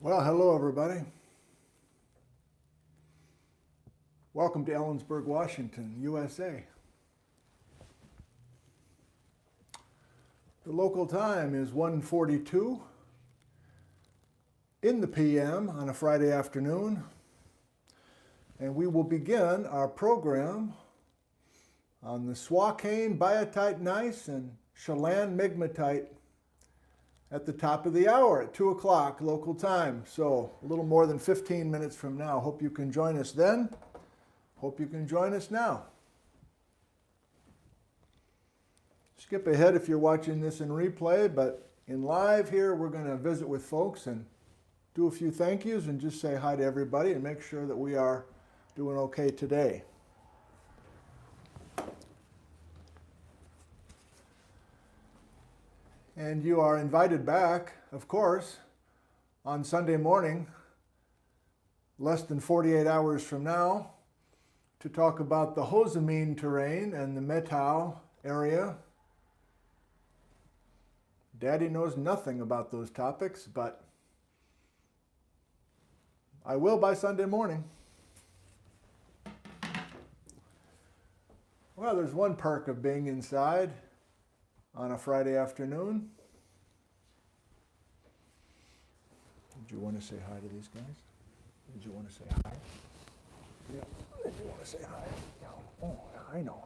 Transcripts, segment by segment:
Well, hello everybody. Welcome to Ellensburg, Washington, USA. The local time is 1:42 in the PM on a Friday afternoon, and we will begin our program on the Swakane Biotite Gneiss and Chelan Migmatite at the top of the hour at 2 o'clock local time. So a little more than 15 minutes from now. Hope you can join us then. Hope you can join us now. Skip ahead if you're watching this in replay, but in live here we're going to visit with folks and do a few thank yous and just say hi to everybody and make sure that we are doing okay today. And you are invited back, of course, on Sunday morning, less than 48 hours from now, to talk about the Hosamine terrain and the Metau area. Daddy knows nothing about those topics, but I will by Sunday morning. Well, there's one perk of being inside on a Friday afternoon. Did you want to say hi to these guys? Did you want to say hi? Yeah. Did you want to say hi? Yeah. Oh, I know.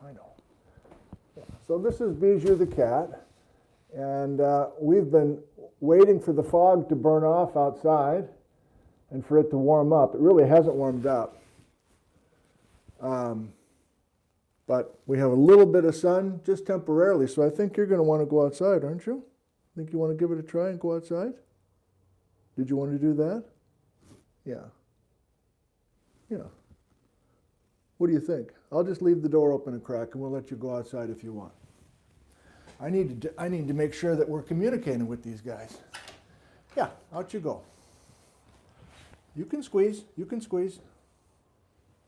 Yeah. So this is Bijou the cat, and we've been waiting for the fog to burn off outside and for it to warm up. It really hasn't warmed up. But we have a little bit of sun, just temporarily, so I think you're going to want to go outside, aren't you? Think you want to give it a try and go outside? Did you want to do that? Yeah. What do you think? I'll just leave the door open a crack and we'll let you go outside if you want. I need to make sure that we're communicating with these guys. Yeah, out you go. You can squeeze.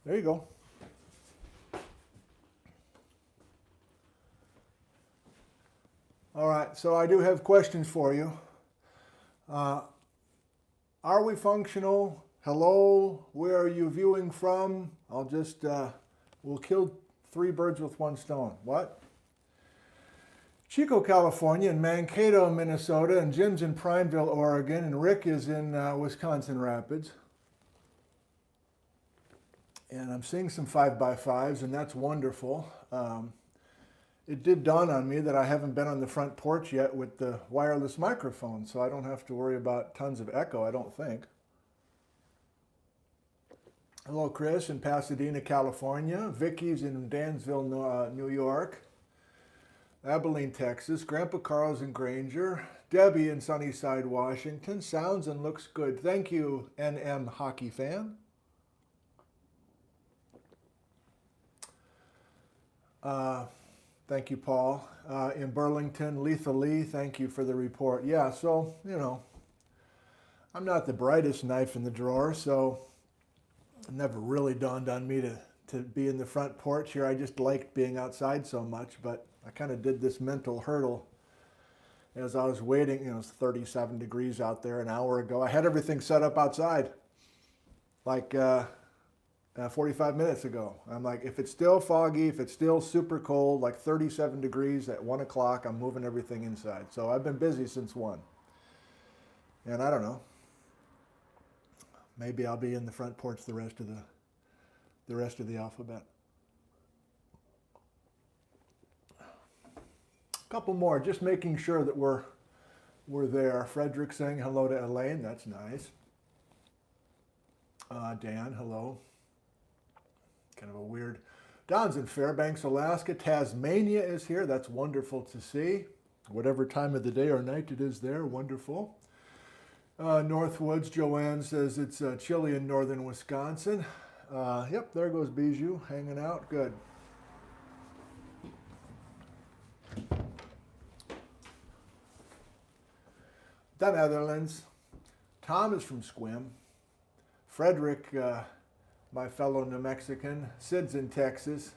There you go. All right, so I do have questions for you. Are we functional? Hello, where are you viewing from? I'll just, we'll kill 3 birds with 1 stone. What? Chico, California, and Mankato, Minnesota, and Jim's in Prineville, Oregon, and Rick is in Wisconsin Rapids. And I'm seeing some 5x5s, and that's wonderful. It did dawn on me that I haven't been on the front porch yet with the wireless microphone, so I don't have to worry about tons of echo, I don't think. Hello, Chris in Pasadena, California. Vicky's in Dansville, New York. Abilene, Texas. Grandpa Carl's in Granger. Debbie in Sunnyside, Washington. Sounds and looks good. Thank you, NM hockey fan. Thank you, Paul. In Burlington, Letha Lee, thank you for the report. Yeah, so, I'm not the brightest knife in the drawer, so it never really dawned on me to be in the front porch here. I just liked being outside so much, but I kind of did this mental hurdle as I was waiting. It's 37 degrees out there an hour ago. I had everything set up outside, like 45 minutes ago. I'm like, if it's still foggy, if it's still super cold, like 37 degrees at 1 o'clock, I'm moving everything inside. So I've been busy since 1. And I don't know. Maybe I'll be in the front porch the rest of the alphabet. A couple more, just making sure that we're there. Frederick saying hello to Elaine. That's nice. Dan, hello. Kind of a weird. Don's in Fairbanks, Alaska. Tasmania is here. That's wonderful to see. Whatever time of the day or night it is there, wonderful. Northwoods, Joanne says it's chilly in northern Wisconsin. Yep, there goes Bijou, hanging out. Good. The Netherlands. Tom is from Squim. Frederick, my fellow New Mexican. Sid's in Texas.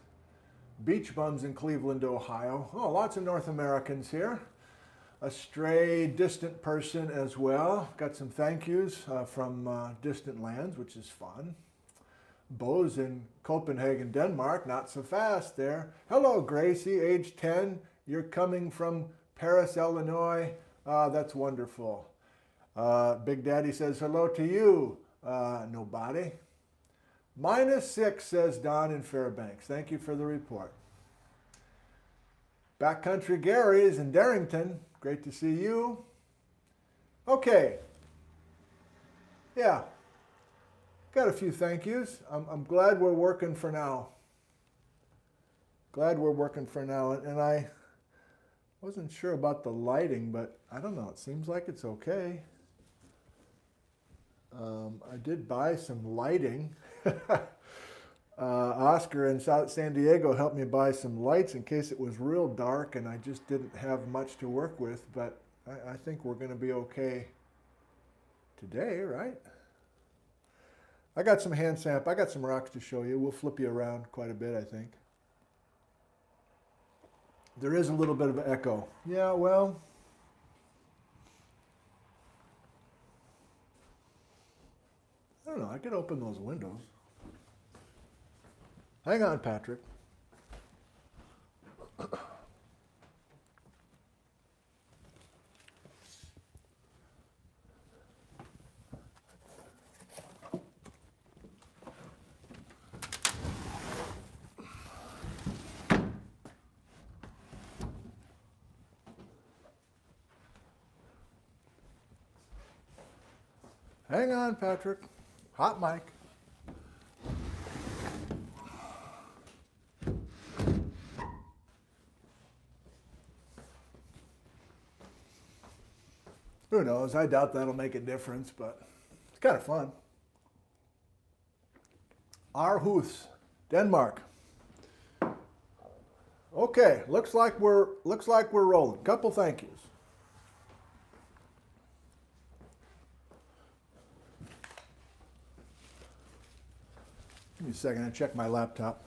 Beach Bums in Cleveland, Ohio. Oh, lots of North Americans here. a stray distant person as well. Got some thank yous from distant lands, which is fun. Bo's in Copenhagen, Denmark. Not so fast there. Hello, Gracie, age 10. You're coming from Paris, Illinois. That's wonderful. Big Daddy says hello to you. Nobody. -6, says Don in Fairbanks. Thank you for the report. Backcountry Gary's in Darrington. Great to see you. Okay. Yeah. Got a few thank yous. I'm glad we're working for now. Glad we're working for now. And I wasn't sure about the lighting, but I don't know. It seems like it's okay. I did buy some lighting. Oscar in South San Diego helped me buy some lights in case it was real dark and I just didn't have much to work with, but I think we're going to be okay today, right? I got some hand sample. I got some rocks to show you. We'll flip you around quite a bit, I think. There is a little bit of an echo. Yeah, well, I don't know. I could open those windows. Hang on, Patrick. Hang on, Patrick. Hot mic. Who knows? I doubt that'll make a difference, but it's kind of fun. Aarhus, Denmark. Okay, looks like we're rolling. Couple thank yous. Give me a second, I check my laptop.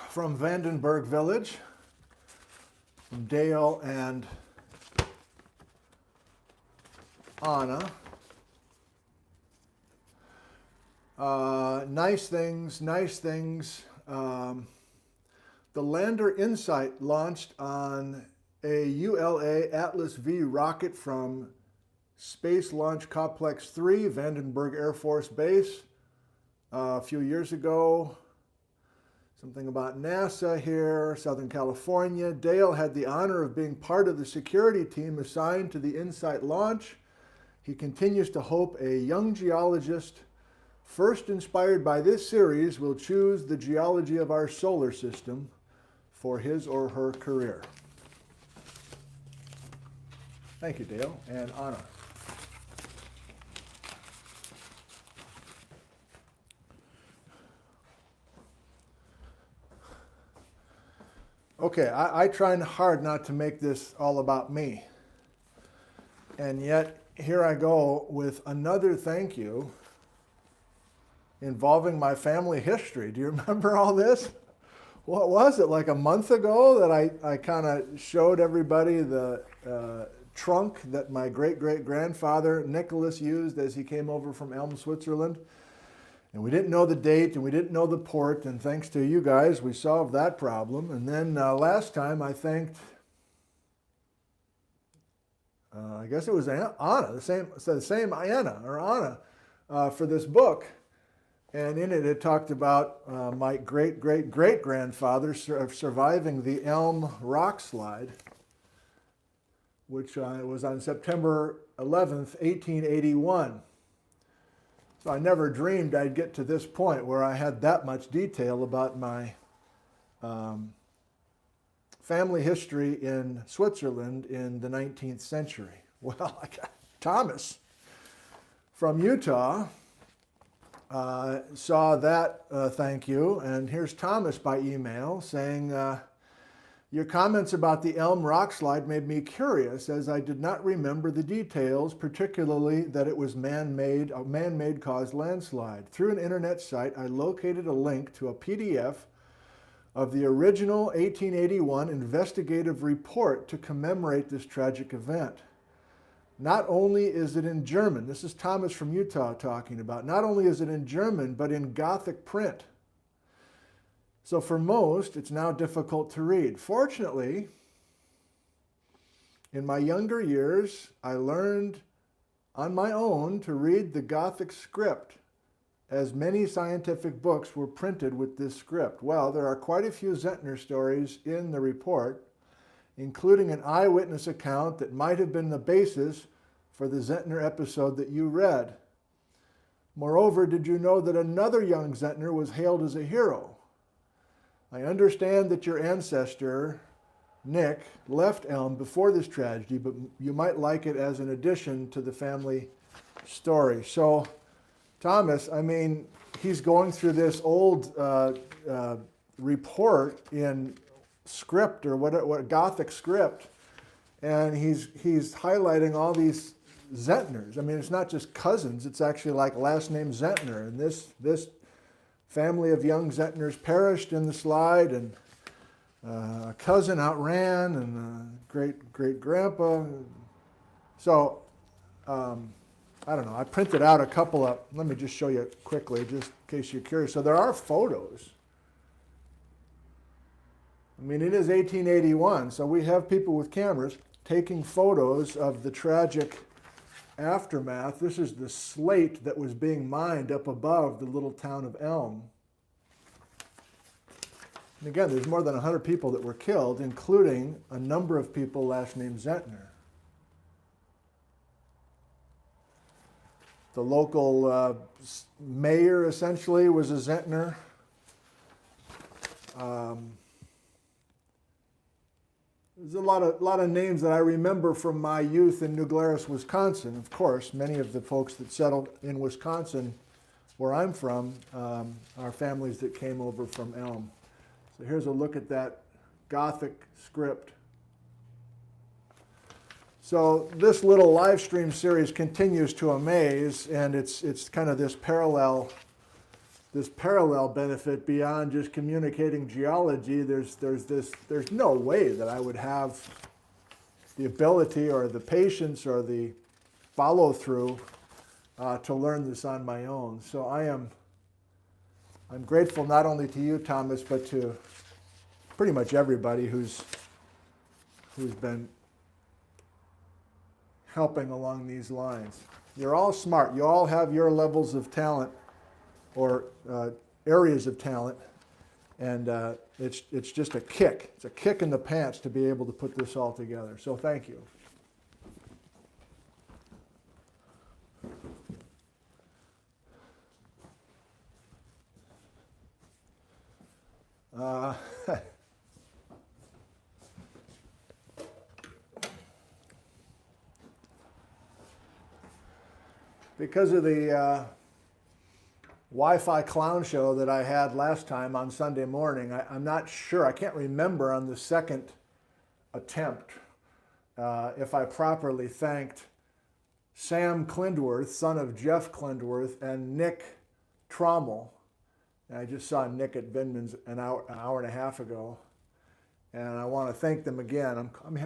From Vandenberg Village, from Dale and Anna. Nice things, nice things. The Lander Insight launched on a ULA Atlas V rocket from Space Launch Complex 3, Vandenberg Air Force Base, a few years ago. Something about NASA here, Southern California. Dale had the honor of being part of the security team assigned to the InSight launch. He continues to hope a young geologist, first inspired by this series, will choose the geology of our solar system for his or her career. Thank you, Dale and Anna. Okay, I try hard not to make this all about me. And yet, here I go with another thank you involving my family history. Do you remember all this? What was it, like a month ago that I kind of showed everybody the trunk that my great-great-grandfather Nicholas used as he came over from Elm, Switzerland? And we didn't know the date, and we didn't know the port, and thanks to you guys, we solved that problem. And then last time I thanked, I guess it was Anna, the same Anna, for this book. And in it talked about my great-great-great-grandfather surviving the Elm rock slide, which was on September 11th, 1881. So I never dreamed I'd get to this point where I had that much detail about my family history in Switzerland in the 19th century. Well, I got Thomas from Utah. saw that, thank you. And here's Thomas by email saying, your comments about the elm rock slide made me curious as I did not remember the details, particularly that it was a man-made caused landslide. Through an internet site, I located a link to a PDF of the original 1881 investigative report to commemorate this tragic event. Not only is it in German, this is Thomas from Utah talking about, not only is it in German, but in Gothic print. So for most, it's now difficult to read. Fortunately, in my younger years, I learned on my own to read the Gothic script, as many scientific books were printed with this script. Well, there are quite a few Zentner stories in the report, including an eyewitness account that might have been the basis for the Zentner episode that you read. Moreover, did you know that another young Zentner was hailed as a hero? I understand that your ancestor, Nick, left Elm before this tragedy, but you might like it as an addition to the family story. So, Thomas, I mean, he's going through this old report in script, or what Gothic script, and he's highlighting all these Zentners. I mean, it's not just cousins, it's actually like last name Zentner, and this family of young Zentners perished in the slide, and a cousin outran, and great-great-grandpa. So, I don't know, I printed out a couple of, let me just show you quickly, just in case you're curious. So there are photos. I mean, it is 1881, so we have people with cameras taking photos of the tragic aftermath. This is the slate that was being mined up above the little town of Elm. And again, there's more than 100 people that were killed, including a number of people last name Zentner. The local mayor, essentially, was a Zentner. There's a lot of names that I remember from my youth in New Glarus, Wisconsin. Of course, many of the folks that settled in Wisconsin, where I'm from, are families that came over from Elm. So here's a look at that Gothic script. So this little live stream series continues to amaze, and it's kind of this parallel benefit beyond just communicating geology. There's no way that I would have the ability or the patience or the follow-through to learn this on my own. So I'm grateful not only to you, Thomas, but to pretty much everybody who's been helping along these lines. You're all smart. You all have your levels of talent or areas of talent, and it's just a kick. It's a kick in the pants to be able to put this all together. So thank you. Because of the Wi-Fi clown show that I had last time on Sunday morning, I'm not sure, I can't remember on the second attempt if I properly thanked Sam Klindworth, son of Jeff Klindworth, and Nick Trommel. And I just saw Nick at Vindman's an hour and a half ago, and I want to thank them again. I'm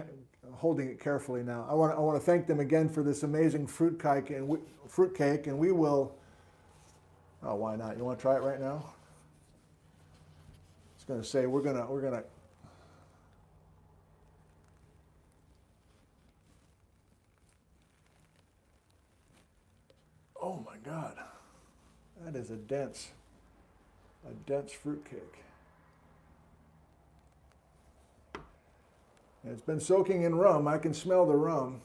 holding it carefully now. I want to thank them again for this amazing fruitcake, and we will. Oh, why not? You want to try it right now? I was going to say we're gonna. Oh my God, that is a dense fruitcake. And it's been soaking in rum. I can smell the rum.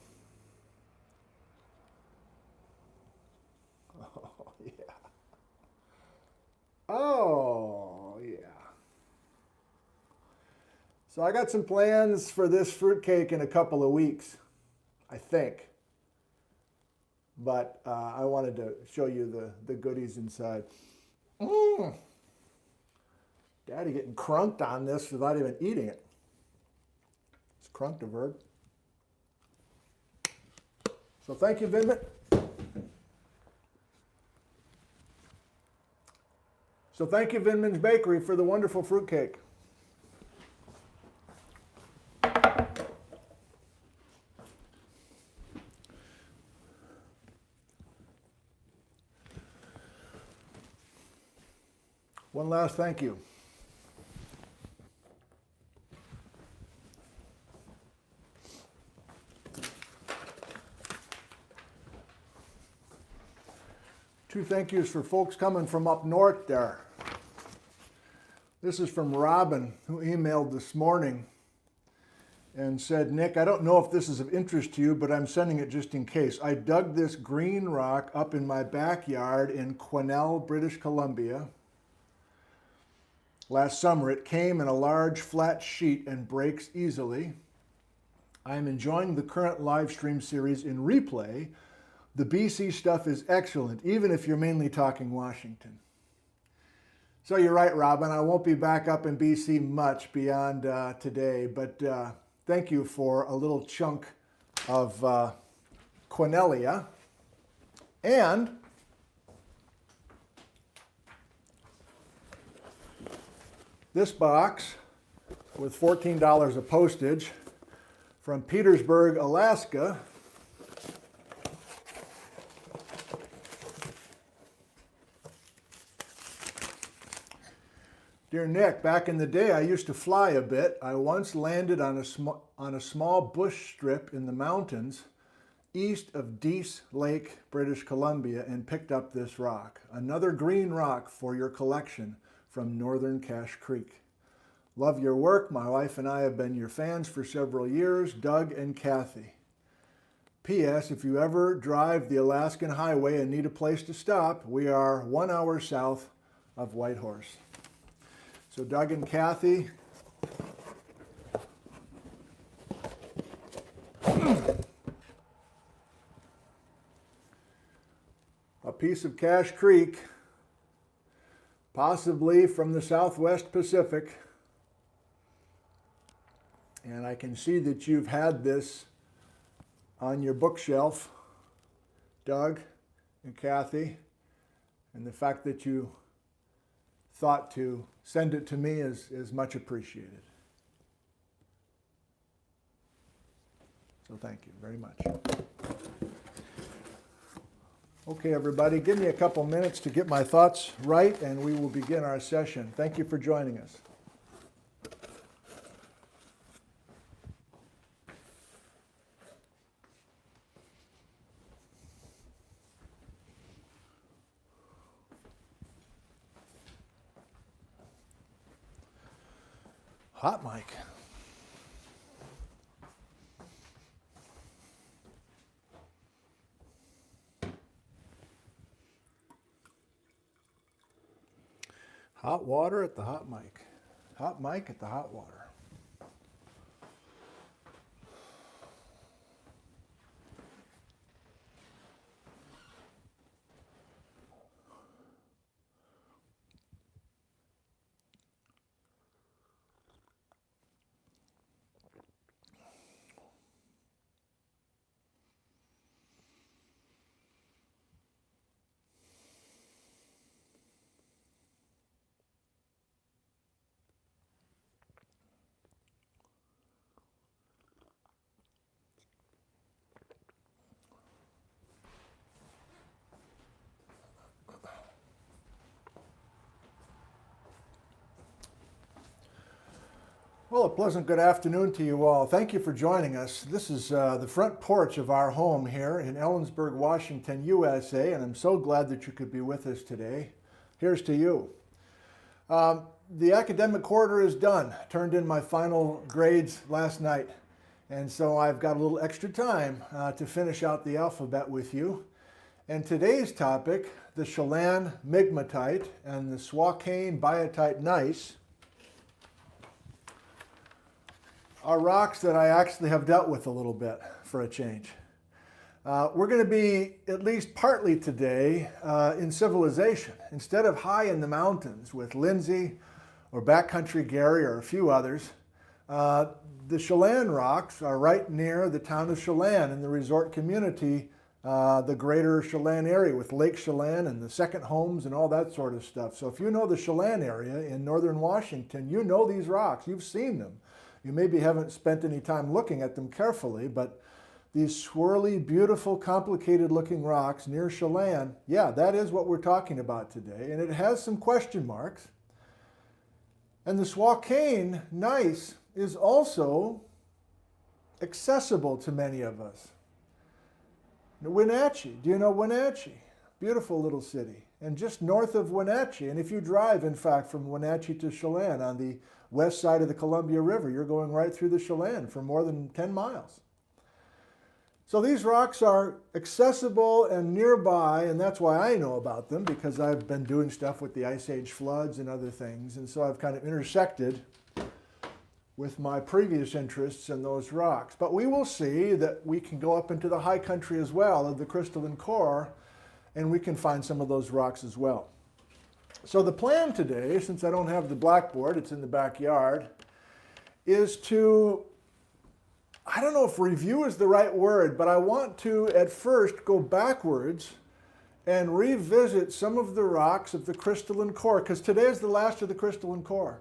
Oh yeah. Oh yeah. So I got some plans for this fruitcake in a couple of weeks, I think. but I wanted to show you the goodies inside. Daddy getting crunked on this without even eating it. It's crunked a verb. So thank you, Vinmit. So thank you, Vinman's Bakery, for the wonderful fruitcake. One last thank you. Two thank yous for folks coming from up north there. This is from Robin, who emailed this morning and said, Nick, I don't know if this is of interest to you, but I'm sending it just in case. I dug this green rock up in my backyard in Quesnel, British Columbia. Last summer, it came in a large flat sheet and breaks easily. I am enjoying the current live stream series in replay. The BC stuff is excellent, even if you're mainly talking Washington. So you're right, Robin. I won't be back up in BC much beyond today, but thank you for a little chunk of Quesnelia. And this box with $14 of postage from Petersburg, Alaska. Dear Nick, back in the day I used to fly a bit. I once landed on a small bush strip in the mountains east of Dease Lake, British Columbia, and picked up this rock. Another green rock for your collection from Northern Cache Creek. Love your work. My wife and I have been your fans for several years. Doug and Kathy. P.S. If you ever drive the Alaskan Highway and need a place to stop, we are 1 hour south of Whitehorse. So Doug and Kathy, a piece of Cache Creek, possibly from the Southwest Pacific. And I can see that you've had this on your bookshelf, Doug and Kathy, and the fact that you thought to send it to me is much appreciated. So thank you very much. Okay, everybody, give me a couple minutes to get my thoughts right, and we will begin our session. Thank you for joining us. Hot mic. Hot water at the hot mic. Hot mic at the hot water. Well, a pleasant good afternoon to you all. Thank you for joining us. This is the front porch of our home here in Ellensburg, Washington, USA, and I'm so glad that you could be with us today. Here's to you. The academic quarter is done. Turned in my final grades last night, and so I've got a little extra time to finish out the alphabet with you. And today's topic, the Chelan Migmatite and the Swakane Biotite Gneiss, are rocks that I actually have dealt with a little bit for a change. We're going to be, at least partly today, in civilization. Instead of high in the mountains with Lindsay or Backcountry Gary or a few others, the Chelan rocks are right near the town of Chelan in the resort community, the greater Chelan area with Lake Chelan and the second homes and all that sort of stuff. So if you know the Chelan area in northern Washington, you know these rocks. You've seen them. You maybe haven't spent any time looking at them carefully, but these swirly, beautiful, complicated-looking rocks near Chelan, yeah, that is what we're talking about today, and it has some question marks. And the Swakane Gneiss is also accessible to many of us. Wenatchee, do you know Wenatchee? Beautiful little city. And just north of Wenatchee, and if you drive, in fact, from Wenatchee to Chelan on the west side of the Columbia River, you're going right through the Chelan for more than 10 miles. So these rocks are accessible and nearby, and that's why I know about them, because I've been doing stuff with the Ice Age floods and other things, and so I've kind of intersected with my previous interests in those rocks. But we will see that we can go up into the high country as well of the crystalline core, and we can find some of those rocks as well. So the plan today, since I don't have the blackboard, it's in the backyard, is to, I don't know if review is the right word, but I want to at first go backwards and revisit some of the rocks of the crystalline core, because today is the last of the crystalline core.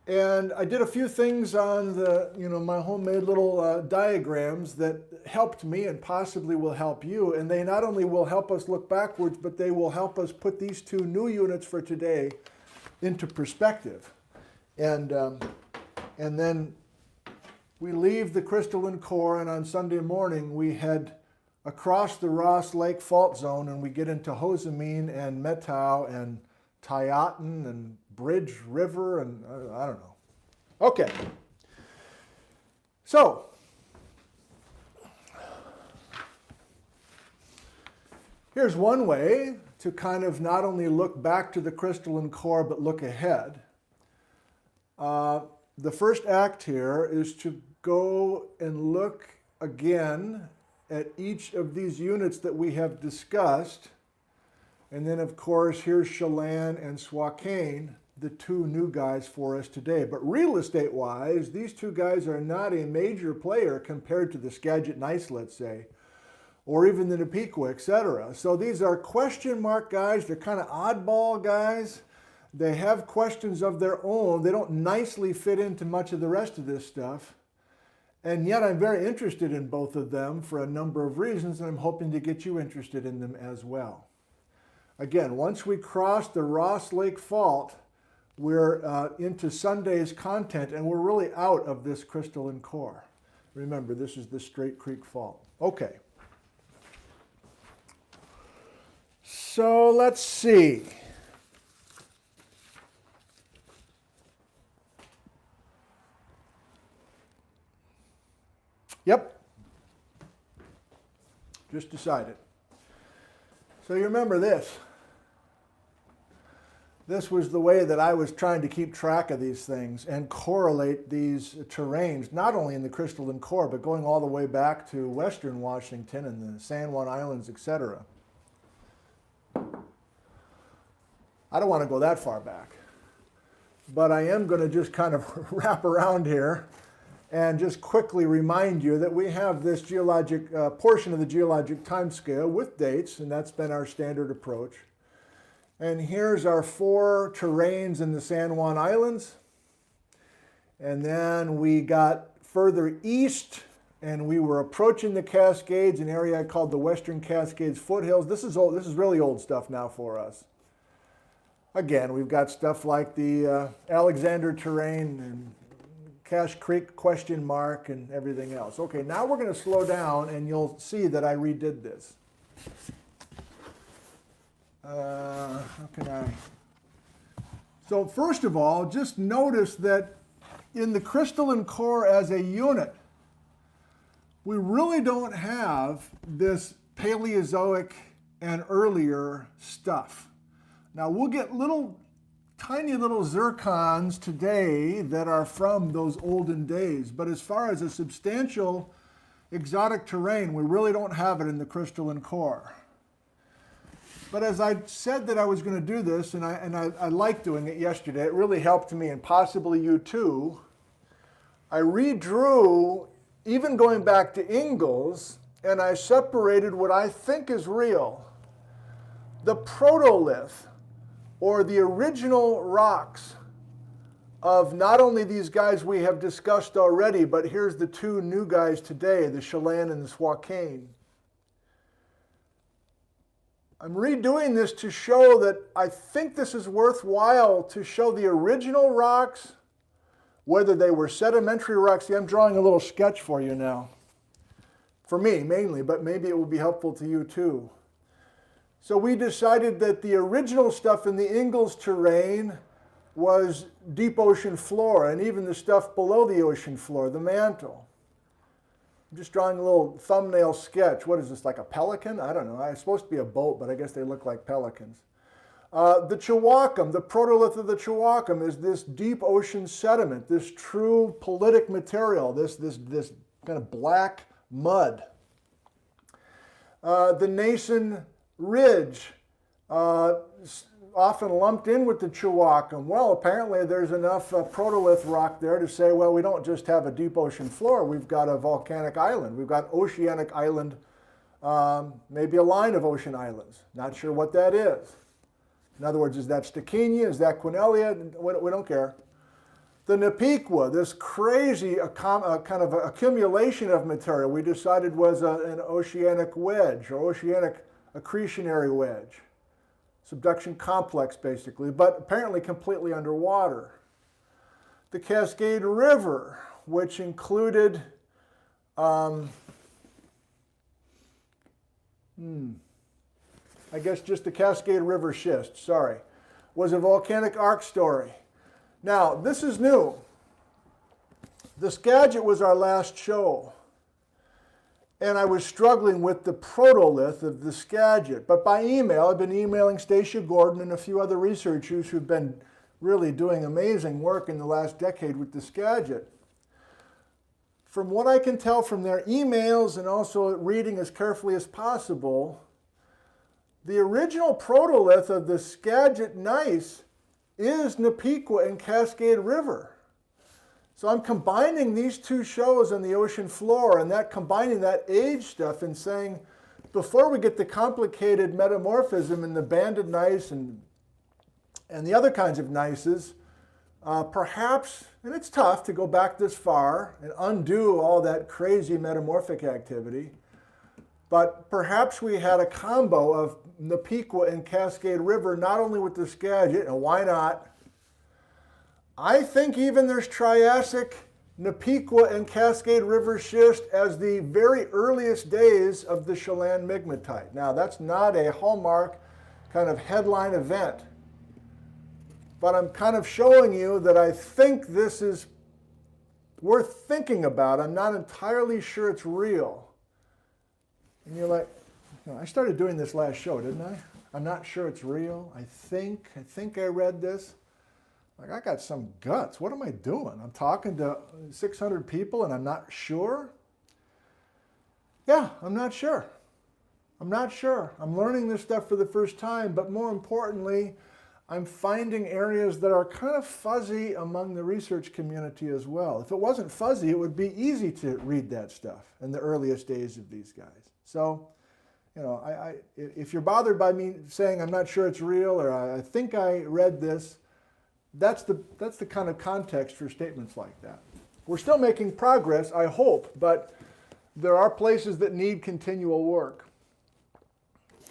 And I did a few things on the, my homemade little diagrams that helped me and possibly will help you. And they not only will help us look backwards, but they will help us put these two new units for today into perspective. And then we leave the crystalline core, and on Sunday morning we head across the Ross Lake Fault Zone, and we get into Hosamine and Methow and Tiotin and Bridge River, and I don't know. Okay. So, here's one way to kind of not only look back to the crystalline core, but look ahead. The first act here is to go and look again at each of these units that we have discussed. And then, of course, here's Chelan and Swakane, the two new guys for us today. But real estate-wise, these two guys are not a major player compared to the Skagit Gneiss, let's say, or even the Nepequa, etc. So these are question mark guys. They're kind of oddball guys. They have questions of their own. They don't nicely fit into much of the rest of this stuff. And yet I'm very interested in both of them for a number of reasons, and I'm hoping to get you interested in them as well. Again, once we cross the Ross Lake Fault, we're into Sunday's content, and we're really out of this crystalline core. Remember, this is the Straight Creek Fault. Okay. So let's see. Yep. Just decided. So you remember this. This was the way that I was trying to keep track of these things and correlate these terrains, not only in the crystalline core, but going all the way back to western Washington and the San Juan Islands, etc. I don't want to go that far back, but I am going to just kind of wrap around here and just quickly remind you that we have this geologic portion of the geologic timescale with dates, and that's been our standard approach. And here's our 4 terrains in the San Juan Islands. And then we got further east, and we were approaching the Cascades, an area I called the Western Cascades Foothills. This is old. This is really old stuff now for us. Again, we've got stuff like the Alexander terrain and Cache Creek question mark and everything else. Okay, now we're going to slow down, and you'll see that I redid this. How can I? So first of all, just notice that in the crystalline core as a unit, we really don't have this Paleozoic and earlier stuff. Now we'll get tiny little zircons today that are from those olden days, but as far as a substantial exotic terrain. We really don't have it in the crystalline core. But as I said that I was going to do this, and I liked doing it yesterday, it really helped me, and possibly you too, I redrew, even going back to Ingalls, and I separated what I think is real. The protolith, or the original rocks of not only these guys we have discussed already, but here's the two new guys today, the Chelan and the Swakane. I'm redoing this to show that I think this is worthwhile to show the original rocks, whether they were sedimentary rocks. See, I'm drawing a little sketch for you now. For me, mainly, but maybe it will be helpful to you too. So we decided that the original stuff in the Ingalls terrain was deep ocean floor, and even the stuff below the ocean floor, the mantle. I'm just drawing a little thumbnail sketch. What is this, like a pelican? I don't know. It's supposed to be a boat, but I guess they look like pelicans. The Swaukane, the protolith of the Swaukane, is this deep ocean sediment, this true politic material, this kind of black mud. The Gneiss Ridge, often lumped in with the Swaukane. Well, apparently there's enough protolith rock there to say, well, we don't just have a deep ocean floor, we've got a volcanic island. We've got oceanic island, maybe a line of ocean islands. Not sure what that is. In other words, is that Stachania? Is that Quinellia? We don't care. The Napiqua, this crazy kind of accumulation of material, we decided was an oceanic wedge, or oceanic accretionary wedge. Subduction complex, basically, but apparently completely underwater. The Cascade River, which included, I guess just the Cascade River schist, sorry, was a volcanic arc story. Now, this is new. The Skagit was our last show. And I was struggling with the protolith of the Skagit. But by email, I've been emailing Stacia Gordon and a few other researchers who've been really doing amazing work in the last decade with the Skagit. From what I can tell from their emails and also reading as carefully as possible, the original protolith of the Skagit gneiss is Napiqua and Cascade River. So I'm combining these two shows on the ocean floor and combining that age stuff and saying, before we get the complicated metamorphism in the banded gneiss and the other kinds of gneisses, perhaps, and it's tough to go back this far and undo all that crazy metamorphic activity, but perhaps we had a combo of Napiqua and Cascade River, not only with the Skagit, and why not? I think even there's Triassic, Napiqua, and Cascade River schist as the very earliest days of the Chelan Migmatite. Now, that's not a hallmark kind of headline event, but I'm kind of showing you that I think this is worth thinking about. I'm not entirely sure it's real. And you're like, I started doing this last show, didn't I? I'm not sure it's real. I think I read this. Like, I got some guts. What am I doing? I'm talking to 600 people and I'm not sure? Yeah, I'm not sure. I'm not sure. I'm learning this stuff for the first time, but more importantly, I'm finding areas that are kind of fuzzy among the research community as well. If it wasn't fuzzy, it would be easy to read that stuff in the earliest days of these guys. So, if you're bothered by me saying I'm not sure it's real or I think I read this, that's the kind of context for statements like that. We're still making progress, I hope, but there are places that need continual work.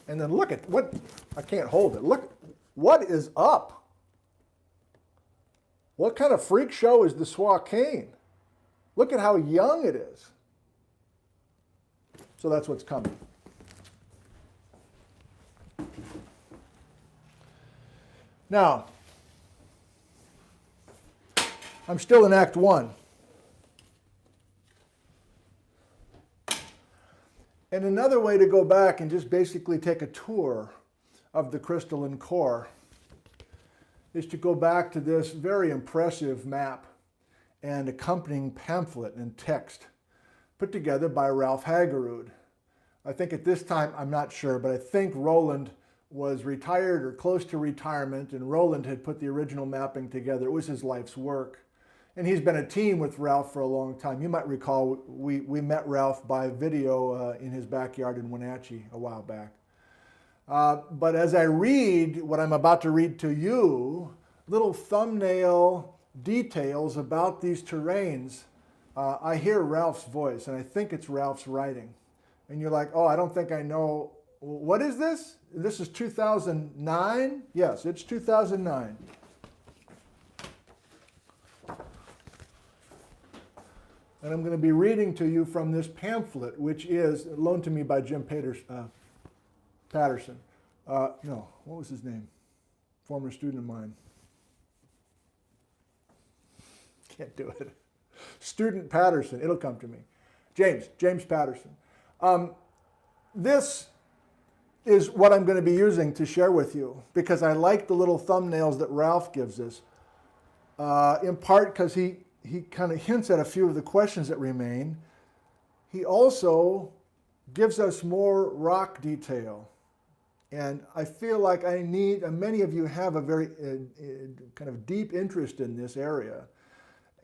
And then look at what, I can't hold it. Look, what is up? What kind of freak show is the Swakane? Look at how young it is. So that's what's coming. Now, I'm still in Act 1. And another way to go back and just basically take a tour of the crystalline core is to go back to this very impressive map and accompanying pamphlet and text put together by Ralph Haggerud. I think at this time, I'm not sure, but I think Roland was retired or close to retirement, and Roland had put the original mapping together. It was his life's work. And he's been a team with Ralph for a long time. You might recall we met Ralph by video in his backyard in Wenatchee a while back. But as I read what I'm about to read to you, little thumbnail details about these terranes, I hear Ralph's voice, and I think it's Ralph's writing. And you're like, oh, I don't think I know. What is this? This is 2009? Yes, it's 2009. And I'm going to be reading to you from this pamphlet, which is loaned to me by Jim Patterson. No, what was his name? Former student of mine. Can't do it. Student Patterson, it'll come to me. James Patterson. This is what I'm going to be using to share with you, because I like the little thumbnails that Ralph gives us, in part because he kind of hints at a few of the questions that remain. He also gives us more rock detail. And I feel like I need, and many of you have a very kind of deep interest in this area.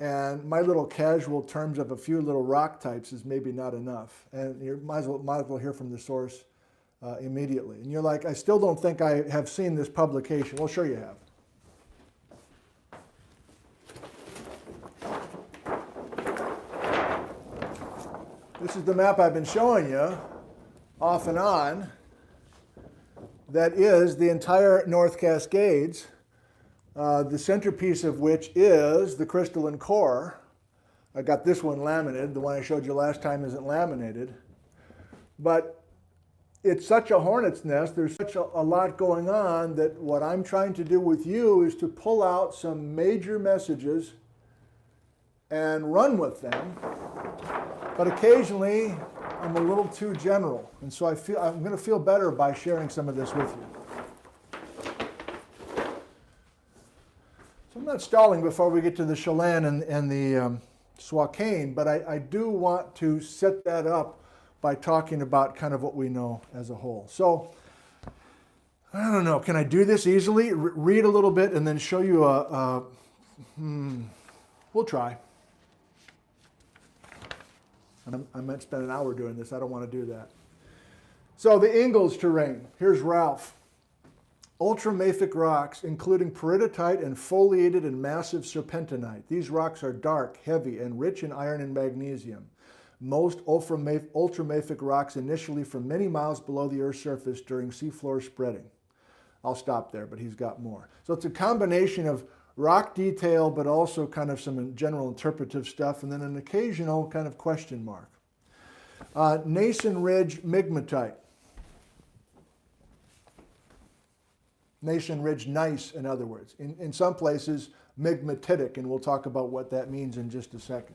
And my little casual terms of a few little rock types is maybe not enough. And you might as well hear from the source immediately. And you're like, I still don't think I have seen this publication. Well, sure you have. This is the map I've been showing you off and on. That is the entire North Cascades, the centerpiece of which is the crystalline core. I got this one laminated. The one I showed you last time isn't laminated. But it's such a hornet's nest. There's such a lot going on that what I'm trying to do with you is to pull out some major messages and run with them. But occasionally, I'm a little too general, and so I'm going to feel better by sharing some of this with you. So I'm not stalling before we get to the Chelan and the Swakane, but I do want to set that up by talking about kind of what we know as a whole. So I don't know, can I do this easily? Read a little bit and then show you we'll try. And I might spend an hour doing this. I don't want to do that. So the Ingalls terrain. Here's Ralph. Ultramafic rocks, including peridotite and foliated and massive serpentinite. These rocks are dark, heavy, and rich in iron and magnesium. Most ultramafic rocks initially from many miles below the Earth's surface during seafloor spreading. I'll stop there, but he's got more. So it's a combination of rock detail, but also kind of some general interpretive stuff, and then an occasional kind of question mark. Gneiss Ridge Migmatite. Gneiss Ridge Gneiss, in other words. In some places, migmatitic, and we'll talk about what that means in just a second.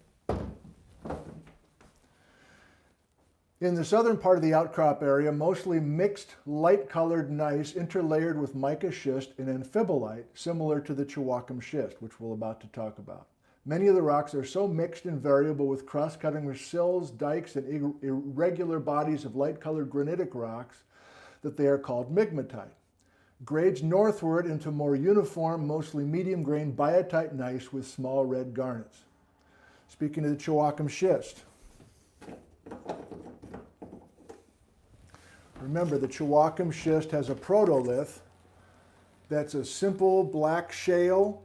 In the southern part of the outcrop area, mostly mixed light-colored gneiss interlayered with mica schist and amphibolite, similar to the Swaukane schist, which we're about to talk about. Many of the rocks are so mixed and variable with cross-cutting with sills, dikes, and irregular bodies of light-colored granitic rocks that they are called migmatite. Grades northward into more uniform, mostly medium-grained biotite gneiss with small red garnets. Speaking of the Swaukane schist, remember, the Swaukane schist has a protolith that's a simple black shale,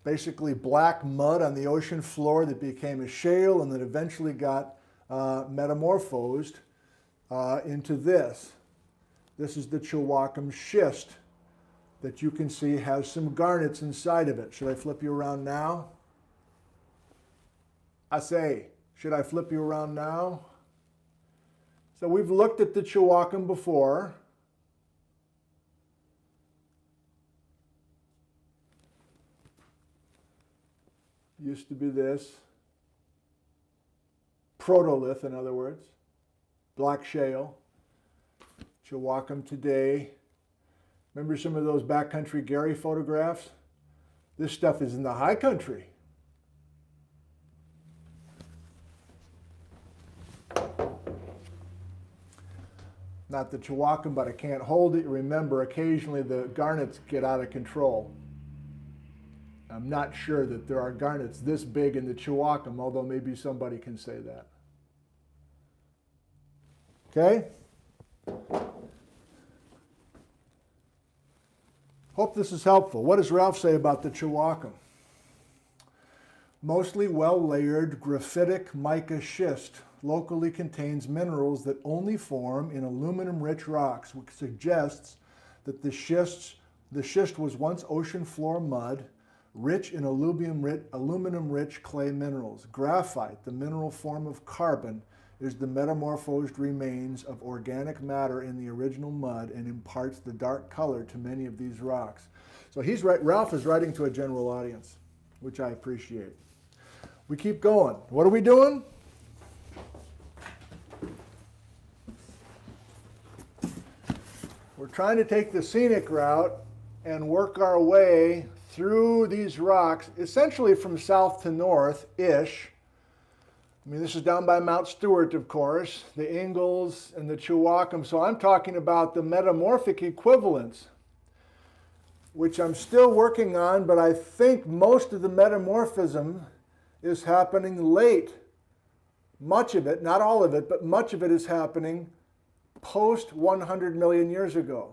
basically black mud on the ocean floor that became a shale and that eventually got metamorphosed into this. This is the Swaukane schist that you can see has some garnets inside of it. Should I flip you around now? I say, should I flip you around now? So we've looked at the Swaukane before. Used to be this. Protolith, in other words. Black shale. Swaukane today. Remember some of those backcountry Gary photographs? This stuff is in the high country. Not the Swaukane, but I can't hold it. Remember, occasionally the garnets get out of control. I'm not sure that there are garnets this big in the Swaukane, although maybe somebody can say that. Okay? Hope this is helpful. What does Ralph say about the Swaukane? Mostly well-layered graphitic mica schist locally contains minerals that only form in aluminum-rich rocks, which suggests that the schist was once ocean floor mud, rich in aluminum-rich clay minerals. Graphite, the mineral form of carbon, is the metamorphosed remains of organic matter in the original mud and imparts the dark color to many of these rocks. So he's right. Ralph is writing to a general audience, which I appreciate. We keep going. What are we doing? We're trying to take the scenic route and work our way through these rocks, essentially from south to north-ish. I mean, this is down by Mount Stewart, of course, the Ingalls and the Swaukane. So I'm talking about the metamorphic equivalents, which I'm still working on, but I think most of the metamorphism is happening late. Much of it, not all of it, but much of it is happening post 100 million years ago.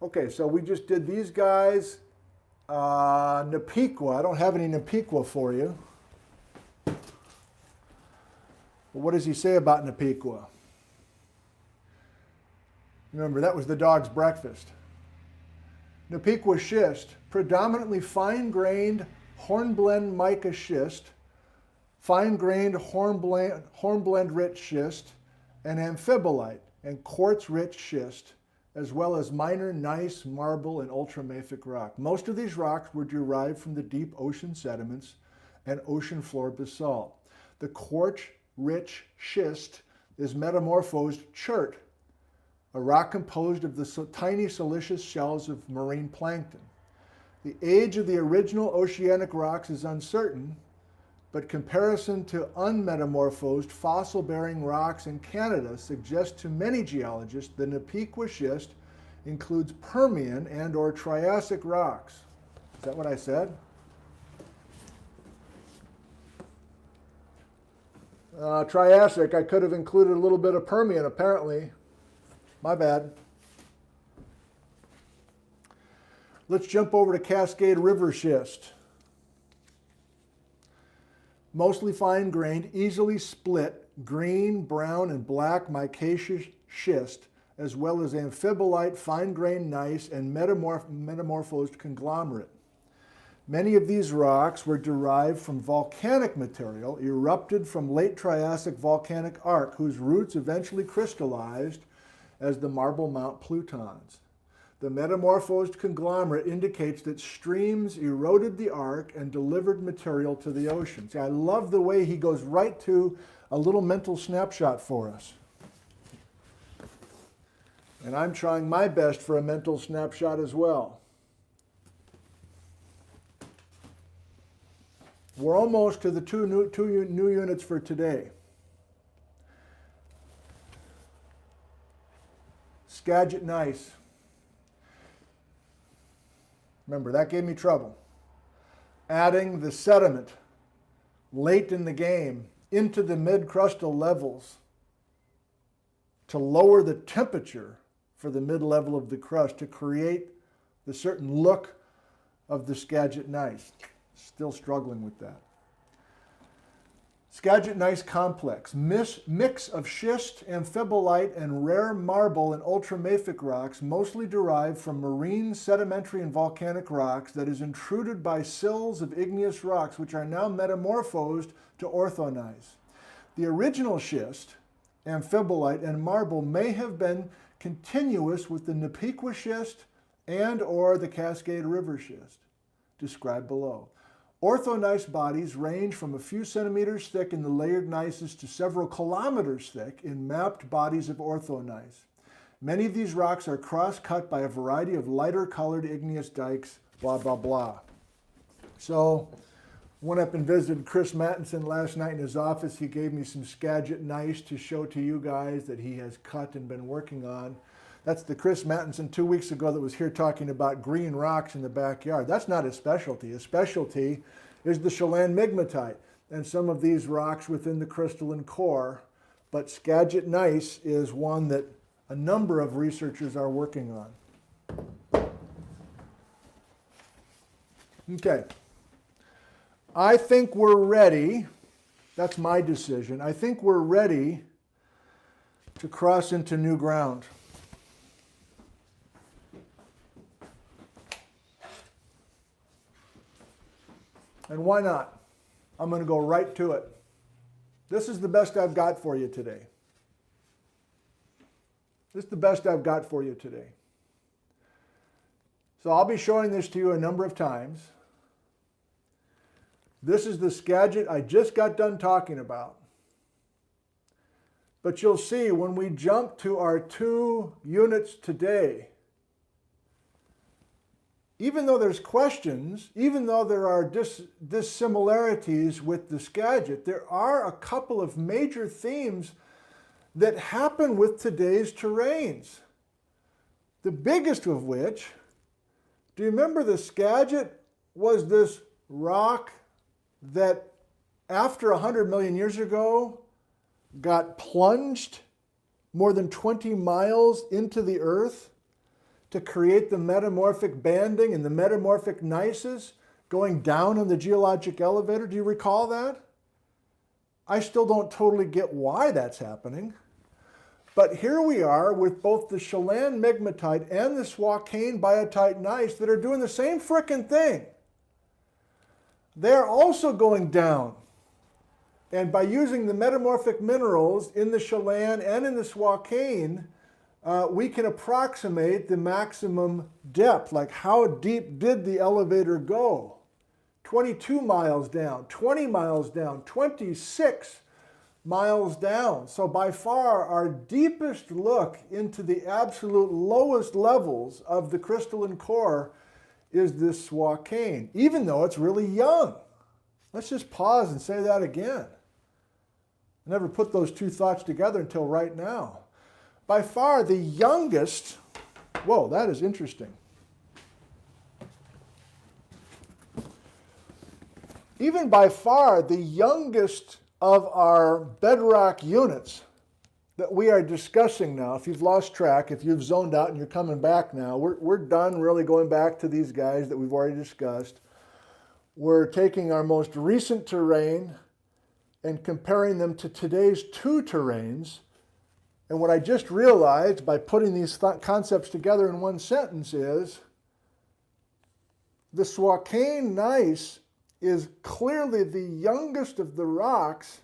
Okay, so we just did these guys. Napiqua, I don't have any Napiqua for you. But what does he say about Napiqua? Remember, that was the dog's breakfast. Napiqua schist, predominantly fine-grained hornblende mica schist, fine-grained hornblende-rich schist, and amphibolite and quartz-rich schist, as well as minor gneiss, marble, and ultramafic rock. Most of these rocks were derived from the deep ocean sediments and ocean floor basalt. The quartz-rich schist is metamorphosed chert, a rock composed of the tiny siliceous shells of marine plankton. The age of the original oceanic rocks is uncertain, but comparison to unmetamorphosed fossil-bearing rocks in Canada suggests to many geologists the Napiqua schist includes Permian and or Triassic rocks. Is that what I said? Triassic, I could have included a little bit of Permian, apparently. My bad. Let's jump over to Cascade River schist. Mostly fine-grained, easily split, green, brown, and black micaceous schist, as well as amphibolite, fine-grained gneiss, and metamorphosed conglomerate. Many of these rocks were derived from volcanic material erupted from late Triassic volcanic arc, whose roots eventually crystallized as the Marble Mount plutons. The metamorphosed conglomerate indicates that streams eroded the arc and delivered material to the ocean. See, I love the way he goes right to a little mental snapshot for us. And I'm trying my best for a mental snapshot as well. We're almost to the two new units for today. Skagit Gneiss. Remember, that gave me trouble. Adding the sediment late in the game into the mid-crustal levels to lower the temperature for the mid-level of the crust to create the certain look of the Skagit Gneiss. Still struggling with that. Skagit Gneiss complex, mix of schist, amphibolite, and rare marble and ultramafic rocks, mostly derived from marine, sedimentary, and volcanic rocks that is intruded by sills of igneous rocks, which are now metamorphosed to orthogneiss. The original schist, amphibolite, and marble may have been continuous with the Napiqua schist and or the Cascade River schist, described below. Orthogneiss bodies range from a few centimeters thick in the layered gneisses to several kilometers thick in mapped bodies of orthogneiss. Many of these rocks are cross-cut by a variety of lighter colored igneous dikes, blah, blah, blah. So Went up and visited Chris Mattinson last night in his office. He gave me some Skagit Gneiss to show to you guys that he has cut and been working on. That's the Chris Mattinson 2 weeks ago that was here talking about green rocks in the backyard. That's not his specialty. His specialty is the Chelan Migmatite and some of these rocks within the crystalline core. But Skagit Gneiss is one that a number of researchers are working on. Okay. I think we're ready. That's my decision. I think we're ready to cross into new ground. And why not? I'm going to go right to it. This is the best I've got for you today. This is the best I've got for you today. So I'll be showing this to you a number of times. This is the Skagit I just got done talking about. But you'll see when we jump to our 2 units today, even though there's questions, even though there are dissimilarities with the Skagit, there are a couple of major themes that happen with today's terranes. The biggest of which, do you remember the Skagit was this rock that after 100 million years ago got plunged more than 20 miles into the earth to create the metamorphic banding and the metamorphic gneisses going down in the geologic elevator? Do you recall that? I still don't totally get why that's happening. But here we are with both the Chelan Migmatite and the Swakane Biotite gneiss that are doing the same frickin' thing. They're also going down. And by using the metamorphic minerals in the Chelan and in the Swakane, we can approximate the maximum depth, like how deep did the elevator go? 22 miles down, 20 miles down, 26 miles down. So by far our deepest look into the absolute lowest levels of the crystalline core is this Swakane, even though it's really young. Let's just pause and say that again. I never put those two thoughts together until right now. By far the youngest, whoa, that is interesting. Even by far the youngest of our bedrock units that we are discussing now, if you've lost track, if you've zoned out and you're coming back now, we're done really going back to these guys that we've already discussed. We're taking our most recent terrain and comparing them to today's 2 terranes. And what I just realized by putting these concepts together in one sentence is the Swakane Gneiss is clearly the youngest of the rocks,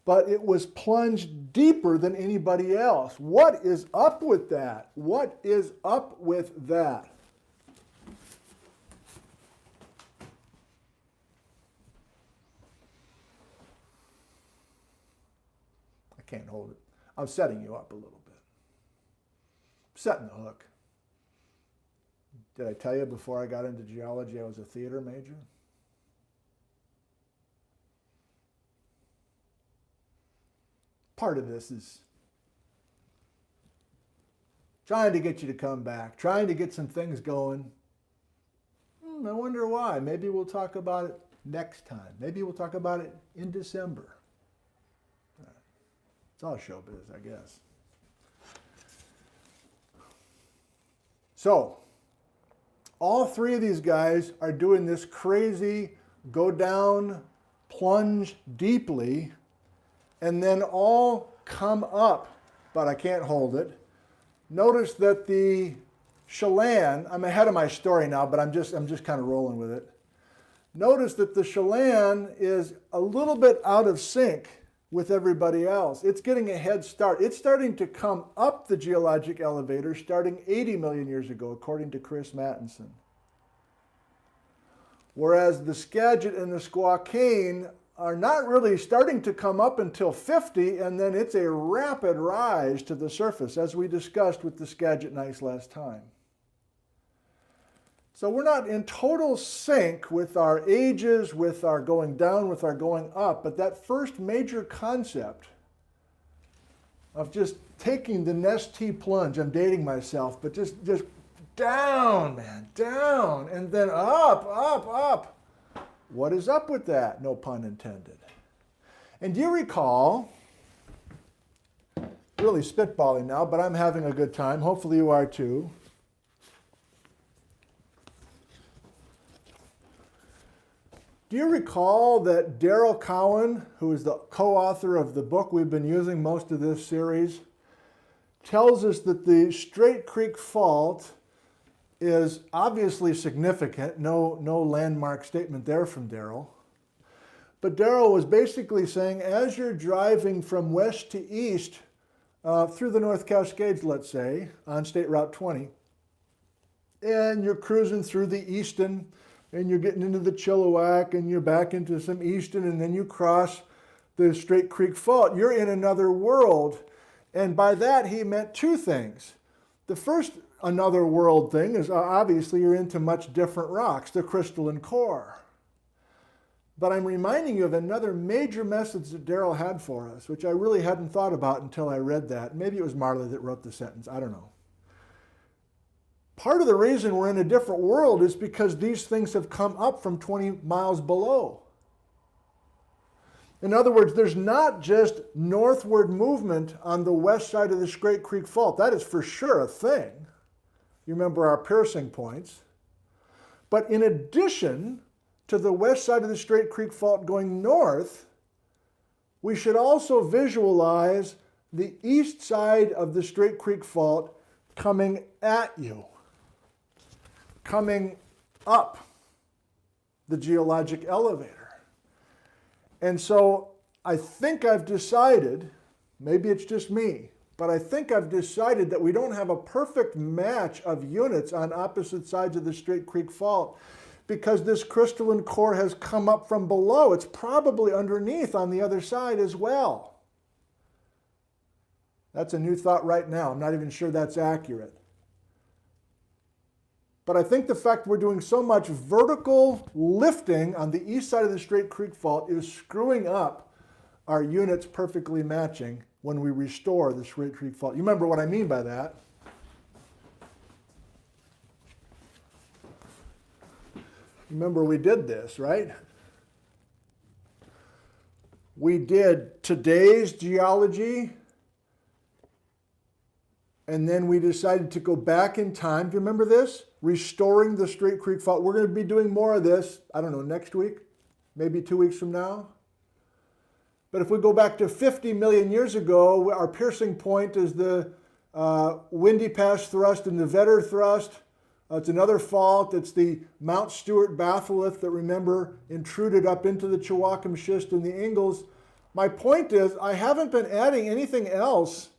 but it was plunged deeper than anybody else. What is up with that? What is up with that? I can't hold it. I'm setting you up a little bit. Setting the hook. Did I tell you before I got into geology I was a theater major? Part of this is trying to get you to come back, trying to get some things going. I wonder why. Maybe we'll talk about it next time. Maybe we'll talk about it in December. It's all showbiz, I guess. So, all 3 of these guys are doing this crazy go down, plunge deeply, and then all come up, but I can't hold it. Notice that the Chelan, I'm ahead of my story now, but I'm just kind of rolling with it. Notice that the Chelan is a little bit out of sync with everybody else. It's getting a head start. It's starting to come up the geologic elevator starting 80 million years ago, according to Chris Mattinson. Whereas the Skagit and the Swakane are not really starting to come up until 50, and then it's a rapid rise to the surface, as we discussed with the Skagit Gneiss last time. So we're not in total sync with our ages, with our going down, with our going up, but that first major concept of just taking the Gneiss T plunge, I'm dating myself, but just down, man, down, and then up, up, up. What is up with that? No pun intended. And do you recall, really spitballing now, but I'm having a good time, hopefully you are too. Do you recall that Darrell Cowan, who is the co-author of the book we've been using most of this series, tells us that the Straight Creek Fault is obviously significant. No landmark statement there from Darrell. But Darrell was basically saying, as you're driving from west to east through the North Cascades, let's say, on State Route 20, and you're cruising through the Easton, and you're getting into the Chilliwack, and you're back into some Easton, and then you cross the Straight Creek Fault. You're in another world. And by that, he meant two things. The first another world thing is obviously you're into much different rocks, the crystalline core. But I'm reminding you of another major message that Darrell had for us, which I really hadn't thought about until I read that. Maybe it was Marley that wrote the sentence. I don't know. Part of the reason we're in a different world is because these things have come up from 20 miles below. In other words, there's not just northward movement on the west side of the Straight Creek Fault. That is for sure a thing. You remember our piercing points. But in addition to the west side of the Straight Creek Fault going north, we should also visualize the east side of the Straight Creek Fault coming at you, coming up the geologic elevator. And so I think I've decided, maybe it's just me, but I think I've decided that we don't have a perfect match of units on opposite sides of the Straight Creek Fault because this crystalline core has come up from below. It's probably underneath on the other side as well. That's a new thought right now. I'm not even sure that's accurate. But I think the fact we're doing so much vertical lifting on the east side of the Straight Creek Fault is screwing up our units perfectly matching when we restore the Straight Creek Fault. You remember what I mean by that? Remember we did this, right? We did today's geology, and then we decided to go back in time. Do you remember this? Restoring the Straight Creek Fault. We're going to be doing more of this, I don't know, next week, maybe 2 weeks from now. But if we go back to 50 million years ago, our piercing point is the Windy Pass thrust and the Vedder thrust. It's another fault. It's the Mount Stewart batholith that, remember, intruded up into the Swaukane schist and the Ingalls. My point is, I haven't been adding anything else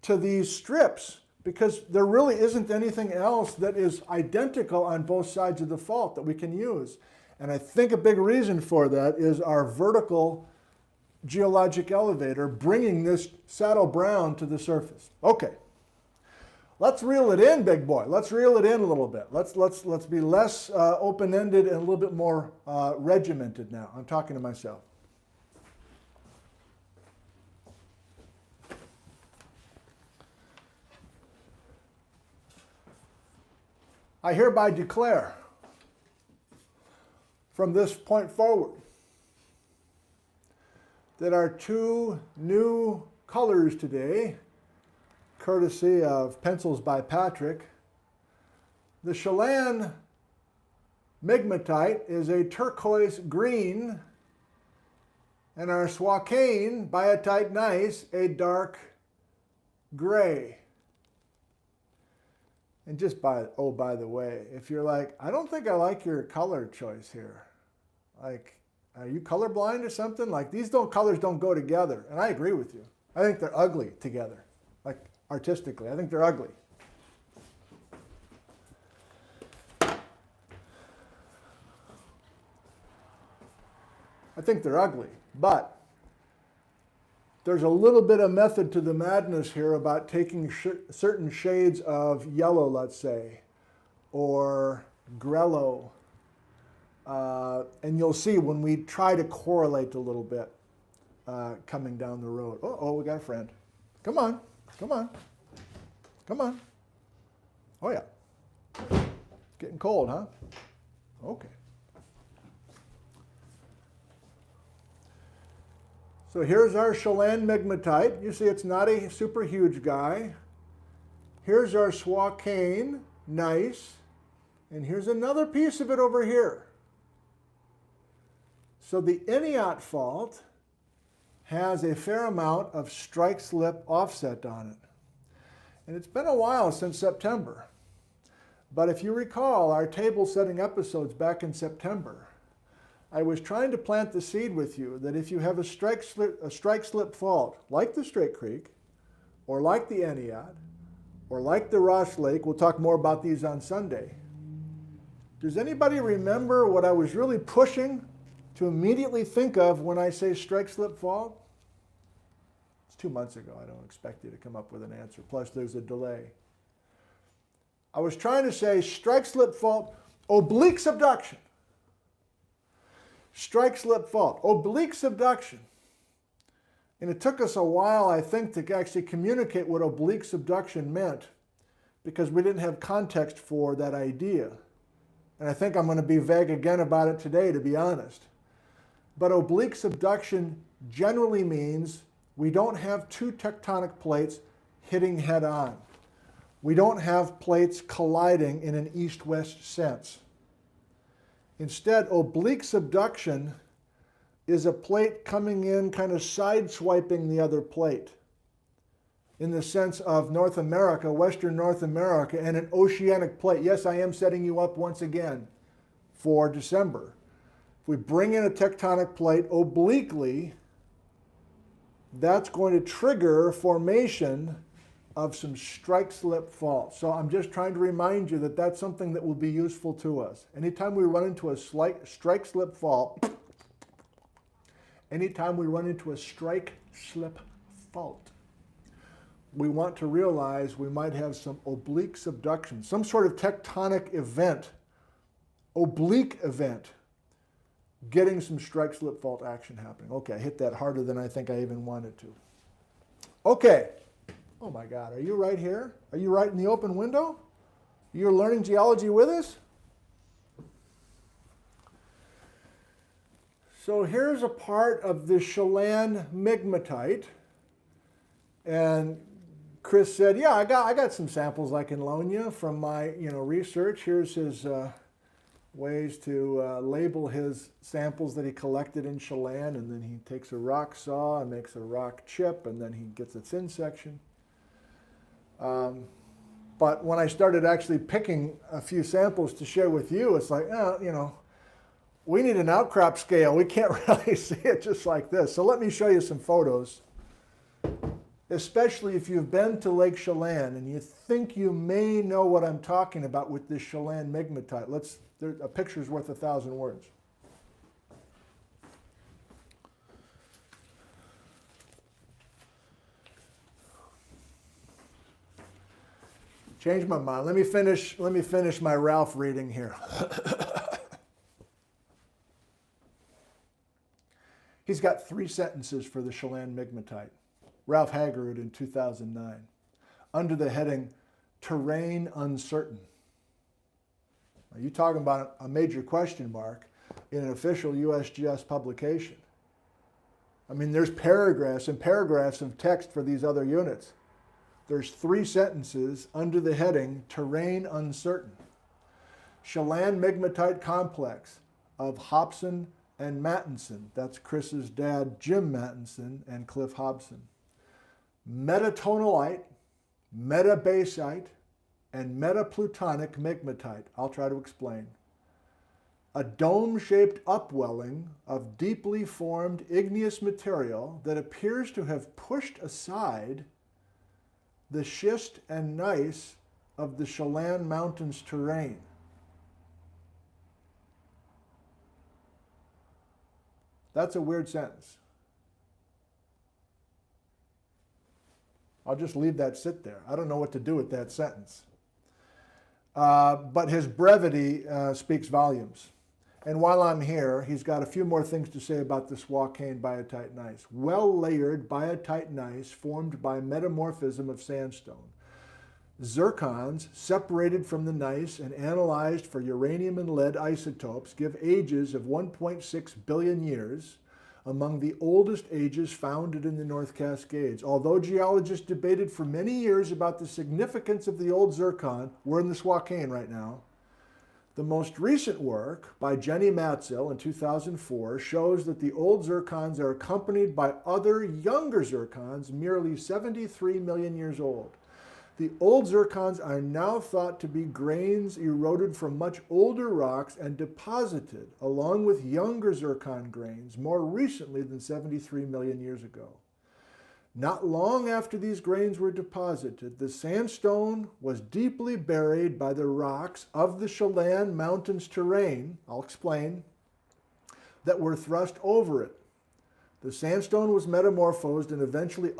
to these strips because there really isn't anything else that is identical on both sides of the fault that we can use. And I think a big reason for that is our vertical geologic elevator bringing this saddle brown to the surface. Okay, let's reel it in, big boy. Let's reel it in a little bit. Let's be less open-ended and a little bit more regimented now. I'm talking to myself. I hereby declare from this point forward that our two new colors today, courtesy of Pencils by Patrick, the Chelan Migmatite is a turquoise green, and our Swakane Biotite Gneiss a dark gray. And just by the way, if you're like, I don't think I like your color choice here. Like, are you colorblind or something? Like, these colors don't go together. And I agree with you. I think they're ugly together. Like, artistically, I think they're ugly. I think they're ugly. But there's a little bit of method to the madness here about taking certain shades of yellow, let's say, or grello. And you'll see when we try to correlate a little bit coming down the road. Oh, we got a friend. Come on, come on, come on. Oh yeah, getting cold, huh? Okay. So here's our Chelan Migmatite. You see it's not a super huge guy. Here's our Swakane Gneiss. And here's another piece of it over here. So the Gneiss fault has a fair amount of strike-slip offset on it. And it's been a while since September. But if you recall our table setting episodes back in September, I was trying to plant the seed with you that if you have a strike-slip fault, like the Straight Creek, or like the Gneiss, or like the Ross Lake, we'll talk more about these on Sunday. Does anybody remember what I was really pushing to immediately think of when I say strike-slip fault? It's 2 months ago. I don't expect you to come up with an answer. Plus, there's a delay. I was trying to say strike-slip fault, oblique subduction. Strike-slip fault, oblique subduction. And it took us a while, I think, to actually communicate what oblique subduction meant because we didn't have context for that idea. And I think I'm going to be vague again about it today, to be honest. But oblique subduction generally means we don't have two tectonic plates hitting head on. We don't have plates colliding in an east-west sense. Instead, oblique subduction is a plate coming in kind of side-swiping the other plate in the sense of North America, Western North America, and an oceanic plate. Yes, I am setting you up once again for December. If we bring in a tectonic plate obliquely, that's going to trigger formation of some strike-slip fault. So I'm just trying to remind you that that's something that will be useful to us. Anytime we run into a strike-slip fault, we want to realize we might have some oblique subduction, some sort of tectonic event, oblique event, getting some strike-slip fault action happening. Okay, I hit that harder than I think I even wanted to. Okay. Oh my God, are you right here? Are you right in the open window? You're learning geology with us? So here's a part of the Chelan Migmatite. And Chris said, yeah, I got some samples I can loan you from my research. Here's his ways to label his samples that he collected in Chelan, and then he takes a rock saw and makes a rock chip, and then he gets a thin section. But when I started actually picking a few samples to share with you, it's like, we need an outcrop scale. We can't really see it just like this. So let me show you some photos, especially if you've been to Lake Chelan and you think you may know what I'm talking about with this Chelan Migmatite. A picture's worth 1,000 words. Change my mind. Let me finish my Ralph reading here. He's got 3 sentences for the Chelan Migmatite. Ralph Hagerud in 2009, under the heading, Terrain Uncertain. Are you talking about a major question mark in an official USGS publication? I mean, there's paragraphs and paragraphs of text for these other units. There's 3 sentences under the heading, Terrain Uncertain. Chelan Migmatite Complex of Hobson and Mattinson. That's Chris's dad, Jim Mattinson, and Cliff Hobson. Metatonalite, metabasite, and metaplutonic migmatite. I'll try to explain. A dome-shaped upwelling of deeply formed igneous material that appears to have pushed aside the schist and gneiss of the Chelan Mountains terrain. That's a weird sentence. I'll just leave that sit there. I don't know what to do with that sentence. but his brevity speaks volumes. And while I'm here, he's got a few more things to say about the Swakane Biotite Gneiss. Well-layered Biotite Gneiss formed by metamorphism of sandstone. Zircons separated from the gneiss and analyzed for uranium and lead isotopes give ages of 1.6 billion years, among the oldest ages founded in the North Cascades. Although geologists debated for many years about the significance of the old zircon, we're in the Swakane right now, the most recent work by Jenny Matzel in 2004 shows that the old zircons are accompanied by other younger zircons merely 73 million years old. The old zircons are now thought to be grains eroded from much older rocks and deposited along with younger zircon grains more recently than 73 million years ago. Not long after these grains were deposited, the sandstone was deeply buried by the rocks of the Chelan Mountains terrain, I'll explain, that were thrust over it. The sandstone was metamorphosed and eventually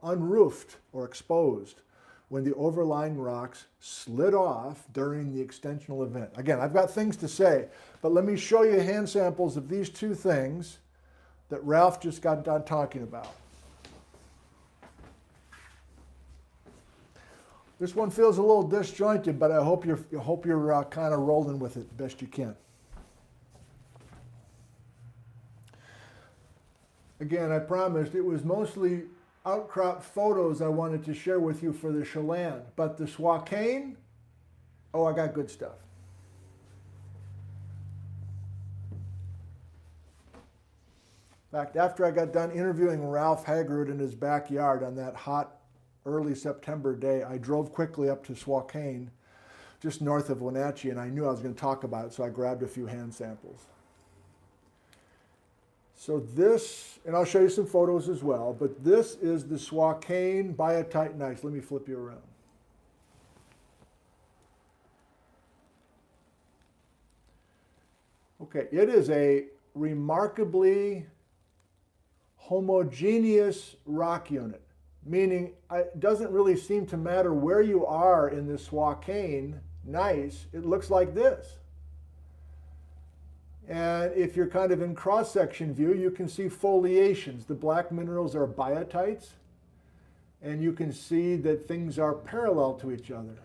unroofed or exposed when the overlying rocks slid off during the extensional event. Again, I've got things to say, but let me show you hand samples of these two things that Ralph just got done talking about. This one feels a little disjointed, but I hope you're kind of rolling with it best you can. Again, I promised it was mostly outcrop photos I wanted to share with you for the Chelan, but the Swakane, oh, I got good stuff. In fact, after I got done interviewing Ralph Hagerud in his backyard on that hot early September day, I drove quickly up to Swakane, just north of Wenatchee, and I knew I was going to talk about it, so I grabbed a few hand samples. So this, and I'll show you some photos as well, but this is the Swakane Biotite Gneiss. Let me flip you around. Okay, it is a remarkably homogeneous rock unit, meaning it doesn't really seem to matter where you are in the Swakane Gneiss, it looks like this. And if you're kind of in cross-section view, you can see foliations. The black minerals are biotites, and you can see that things are parallel to each other.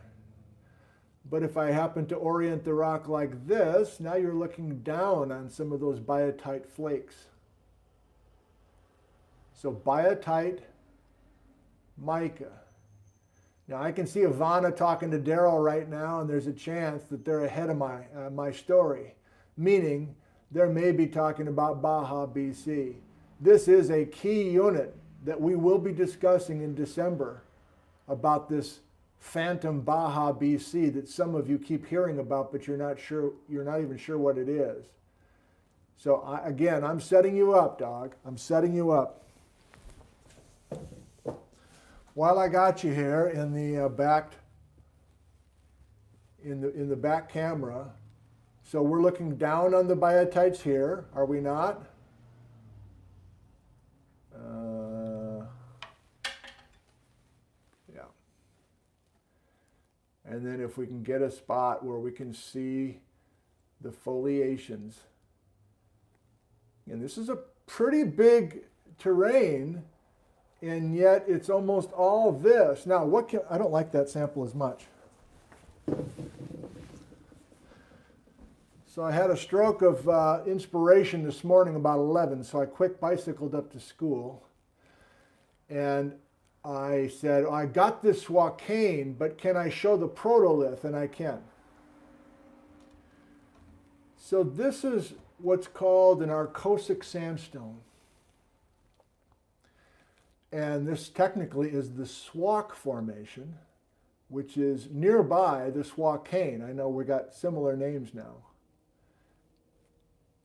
But if I happen to orient the rock like this, now you're looking down on some of those biotite flakes. So biotite mica. Now I can see Ivana talking to Daryl right now, and there's a chance that they're ahead of my story. Meaning there may be talking about Baja, BC. This is a key unit that we will be discussing in December about this phantom Baja, BC that some of you keep hearing about, but you're not even sure what it is. So again, I'm setting you up, dog. I'm setting you up. While I got you here in the back camera, so we're looking down on the biotites here, are we not? Yeah. And then if we can get a spot where we can see the foliations. And this is a pretty big terrain, and yet it's almost all this. Now, I don't like that sample as much. So I had a stroke of inspiration this morning about 11, so I quick bicycled up to school. And I said, I got this Swakane, but can I show the protolith? And I can. So this is what's called an arcosic sandstone. And this technically is the Swak Formation, which is nearby the Swakane. I know we got similar names now.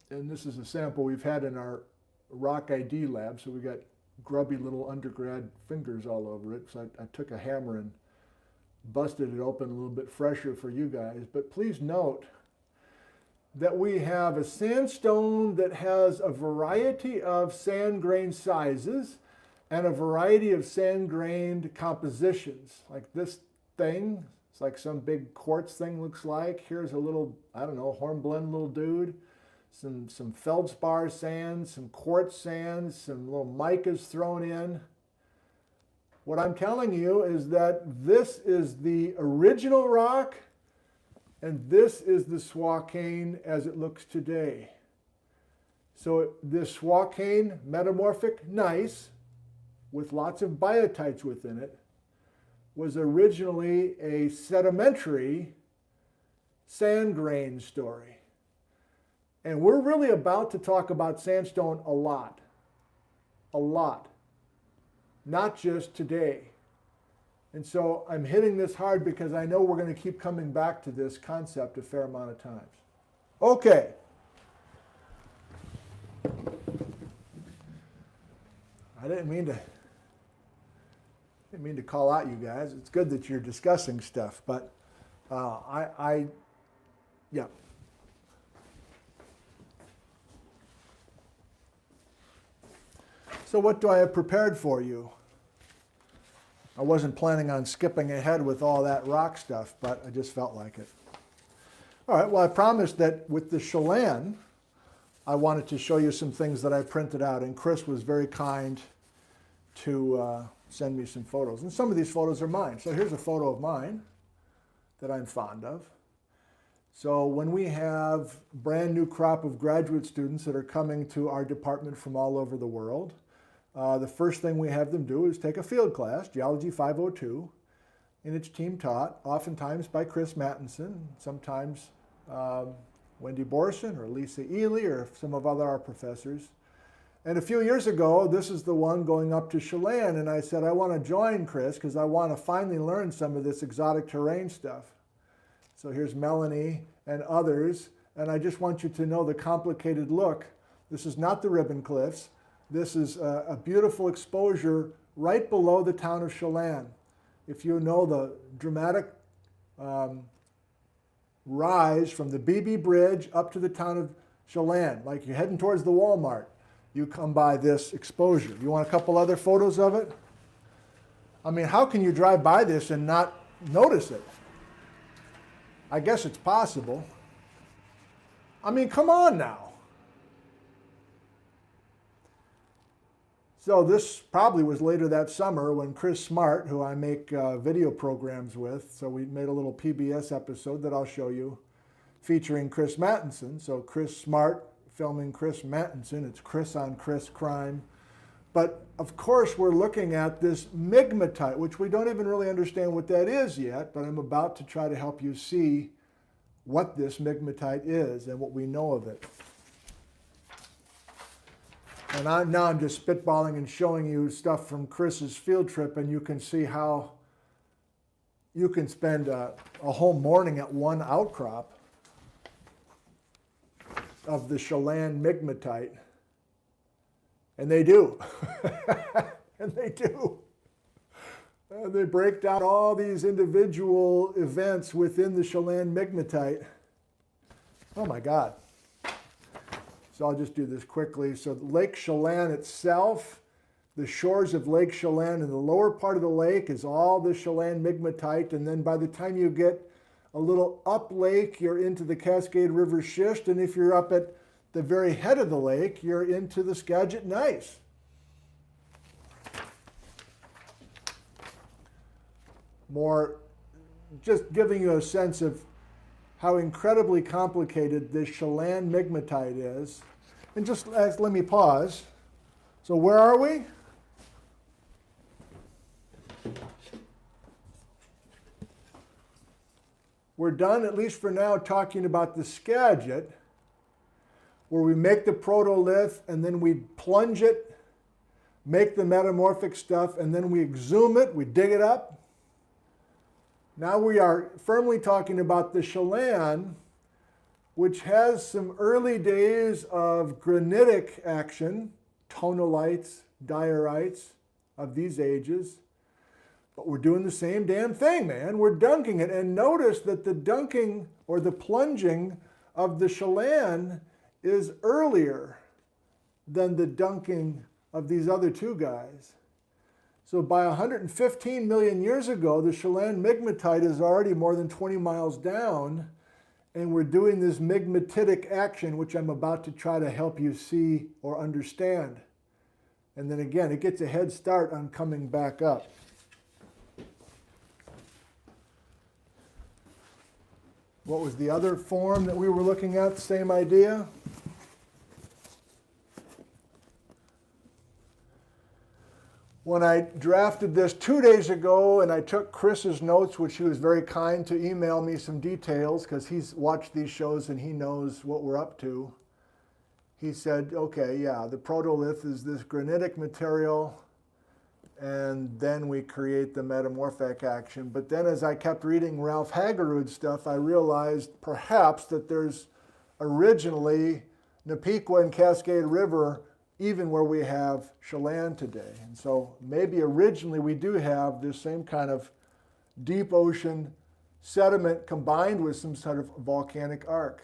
And this is a sample we've had in our rock ID lab, so we got grubby little undergrad fingers all over it. So I took a hammer and busted it open a little bit fresher for you guys. But please note that we have a sandstone that has a variety of sand grain sizes and a variety of sand grained compositions, like this thing, It's like some big quartz thing looks like. Here's a little, I don't know, hornblende little dude. Some feldspar sands, some quartz sands, some little micas thrown in. What I'm telling you is that this is the original rock, and this is the Swakane as it looks today. So this Swakane metamorphic gneiss, with lots of biotites within it, was originally a sedimentary sand grain story. And we're really about to talk about sandstone a lot. A lot. Not just today. And so I'm hitting this hard because I know we're going to keep coming back to this concept a fair amount of times. Okay. I didn't mean to call out you guys. It's good that you're discussing stuff, but yeah. So what do I have prepared for you? I wasn't planning on skipping ahead with all that rock stuff, but I just felt like it. All right, well, I promised that with the Chelan, I wanted to show you some things that I printed out, and Chris was very kind to send me some photos. And some of these photos are mine. So here's a photo of mine that I'm fond of. So when we have a brand new crop of graduate students that are coming to our department from all over the world, the first thing we have them do is take a field class, Geology 502, and it's team taught, oftentimes by Chris Mattinson, sometimes Wendy Borson or Lisa Ely or some of our professors. And a few years ago, this is the one going up to Chelan, and I said, I want to join Chris because I want to finally learn some of this exotic terrain stuff. So here's Melanie and others, and I just want you to know the complicated look. This is not the Ribbon Cliffs. This is a beautiful exposure right below the town of Chelan. If you know the dramatic rise from the BB Bridge up to the town of Chelan, like you're heading towards the Walmart, you come by this exposure. You want a couple other photos of it? I mean, how can you drive by this and not notice it? I guess it's possible. I mean, come on now. So this probably was later that summer when Chris Smart, who I make video programs with, so we made a little PBS episode that I'll show you, featuring Chris Mattinson. So Chris Smart filming Chris Mattinson. It's Chris on Chris crime. But of course we're looking at this migmatite, which we don't even really understand what that is yet, but I'm about to try to help you see what this migmatite is and what we know of it. And now I'm just spitballing and showing you stuff from Chris's field trip, and you can see how you can spend a whole morning at one outcrop of the Chelan Migmatite. And they do. And they do. They break down all these individual events within the Chelan Migmatite. Oh my God. So I'll just do this quickly. So Lake Chelan itself, the shores of Lake Chelan in the lower part of the lake is all the Chelan Migmatite, and then by the time you get a little up lake, you're into the Cascade River schist, and if you're up at the very head of the lake, you're into the Skagit Gneiss. More just giving you a sense of how incredibly complicated this Chelan Migmatite is. And just let me pause. So where are we? We're done, at least for now, talking about the Skagit, where we make the protolith and then we plunge it, make the metamorphic stuff, and then we exhume it, we dig it up. Now we are firmly talking about the Chelan, which has some early days of granitic action, tonalites, diorites of these ages. But we're doing the same damn thing, man. We're dunking it. And notice that the dunking or the plunging of the Chelan is earlier than the dunking of these other two guys. So by 115 million years ago, the Chelan Migmatite is already more than 20 miles down, and we're doing this migmatitic action, which I'm about to try to help you see or understand. And then again, it gets a head start on coming back up. What was the other form that we were looking at? Same idea? When I drafted this 2 days ago and I took Chris's notes, which he was very kind to email me some details because he's watched these shows and he knows what we're up to. He said, okay, yeah, the protolith is this granitic material, and then we create the metamorphic action. But then as I kept reading Ralph Hagerud's stuff, I realized perhaps that there's originally Napiqua and Cascade River, even where we have Chelan today. And so maybe originally we do have this same kind of deep ocean sediment combined with some sort of volcanic arc.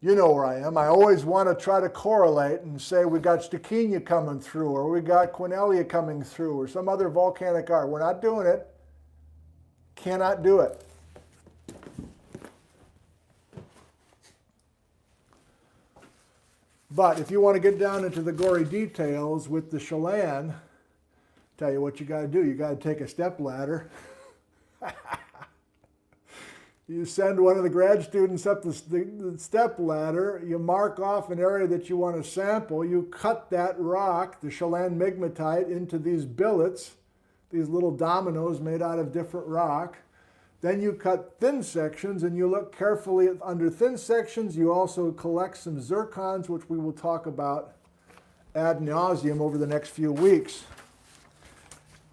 You know where I am. I always want to try to correlate and say we got Stechenia coming through, or we got Quinellia coming through, or some other volcanic arc. We're not doing it. Cannot do it. But if you want to get down into the gory details with the Chelan, tell you what you got to do. You got to take a step ladder. You send one of the grad students up the step ladder, you mark off an area that you want to sample, you cut that rock, the Chelan Migmatite, into these billets, these little dominoes made out of different rock. Then you cut thin sections and you look carefully under thin sections. You also collect some zircons, which we will talk about ad nauseum over the next few weeks.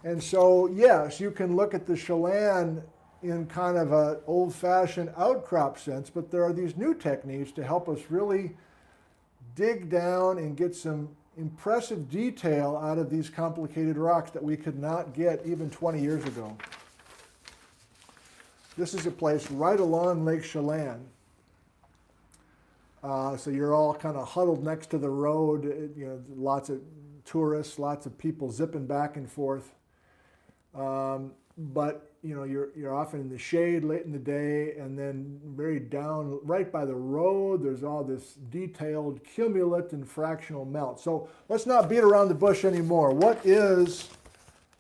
And so, yes, you can look at the Chelan in kind of an old-fashioned outcrop sense, but there are these new techniques to help us really dig down and get some impressive detail out of these complicated rocks that we could not get even 20 years ago. This is a place right along Lake Chelan. So you're all kind of huddled next to the road, you know, lots of tourists, lots of people zipping back and forth. But you know, you're often in the shade late in the day, and then very down, right by the road, there's all this detailed cumulate and fractional melt. So let's not beat around the bush anymore. What is,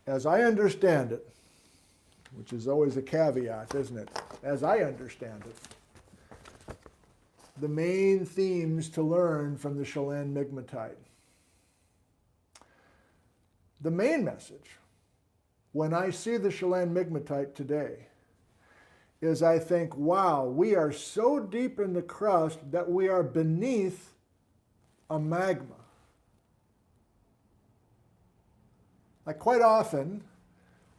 as I understand it, which is always a caveat, isn't it? As I understand it, the main themes to learn from the Chelan Migmatite. The main message, when I see the Chelan Migmatite today, is I think, wow, we are so deep in the crust that we are beneath a magma. Like quite often,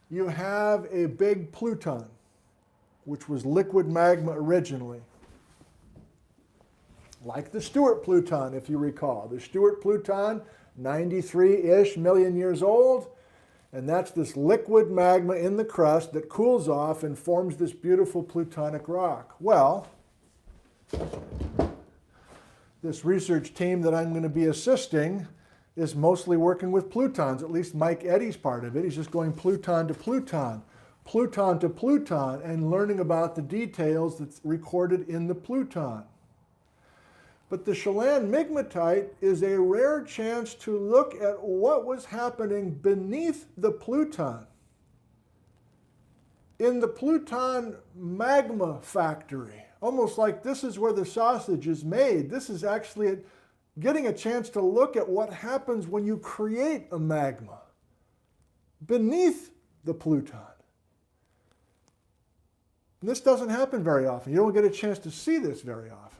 you have a big pluton, which was liquid magma originally. Like the Stewart pluton, if you recall. The Stewart pluton, 93-ish million years old. And that's this liquid magma in the crust that cools off and forms this beautiful plutonic rock. Well, this research team that I'm going to be assisting is mostly working with plutons, at least Mike Eddy's part of it. He's just going pluton to pluton, pluton to pluton, and learning about the details that's recorded in the pluton. But the Chelan Migmatite is a rare chance to look at what was happening beneath the pluton. In the pluton magma factory, almost like this is where the sausage is made. This is actually getting a chance to look at what happens when you create a magma beneath the pluton. And this doesn't happen very often. You don't get a chance to see this very often.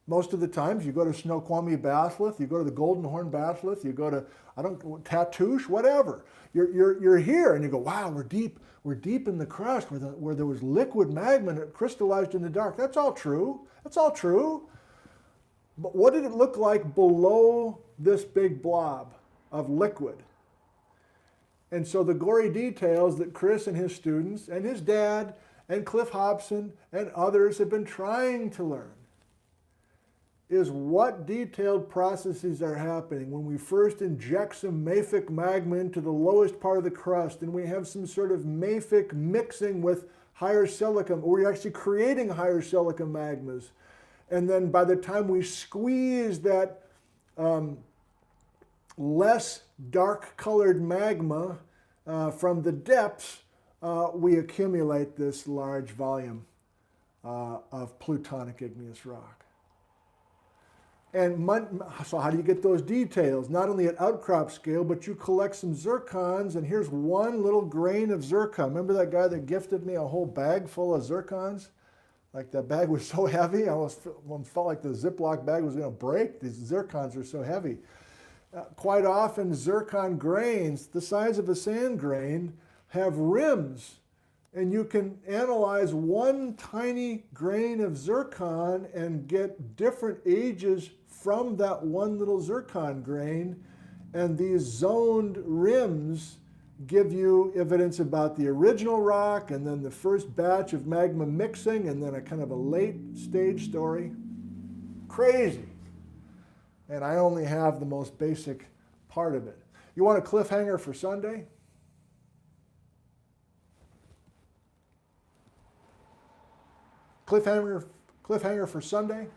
Most of the times you go to Snoqualmie Batholith, you go to the Golden Horn Batholith, you go to, Tatoosh, whatever. You're here and you go, wow, we're deep in the crust where there was liquid magma and it crystallized in the dark. That's all true. That's all true. But what did it look like below this big blob of liquid? And so the gory details that Chris and his students and his dad and Cliff Hobson and others have been trying to learn is what detailed processes are happening when we first inject some mafic magma into the lowest part of the crust and we have some sort of mafic mixing with higher silica, or we're actually creating higher silica magmas. And then by the time we squeeze that less dark colored magma from the depths, we accumulate this large volume of plutonic igneous rock. And so how do you get those details? Not only at outcrop scale, but you collect some zircons, and here's one little grain of zircon. Remember that guy that gifted me a whole bag full of zircons? Like that bag was so heavy, I almost felt like the Ziploc bag was going to break. These zircons are so heavy. Quite often, zircon grains, the size of a sand grain, have rims. And you can analyze one tiny grain of zircon and get different ages from that one little zircon grain. And these zoned rims give you evidence about the original rock and then the first batch of magma mixing and then a kind of a late stage story. Crazy. And I only have the most basic part of it. You want a cliffhanger for Sunday? Cliffhanger for Sunday.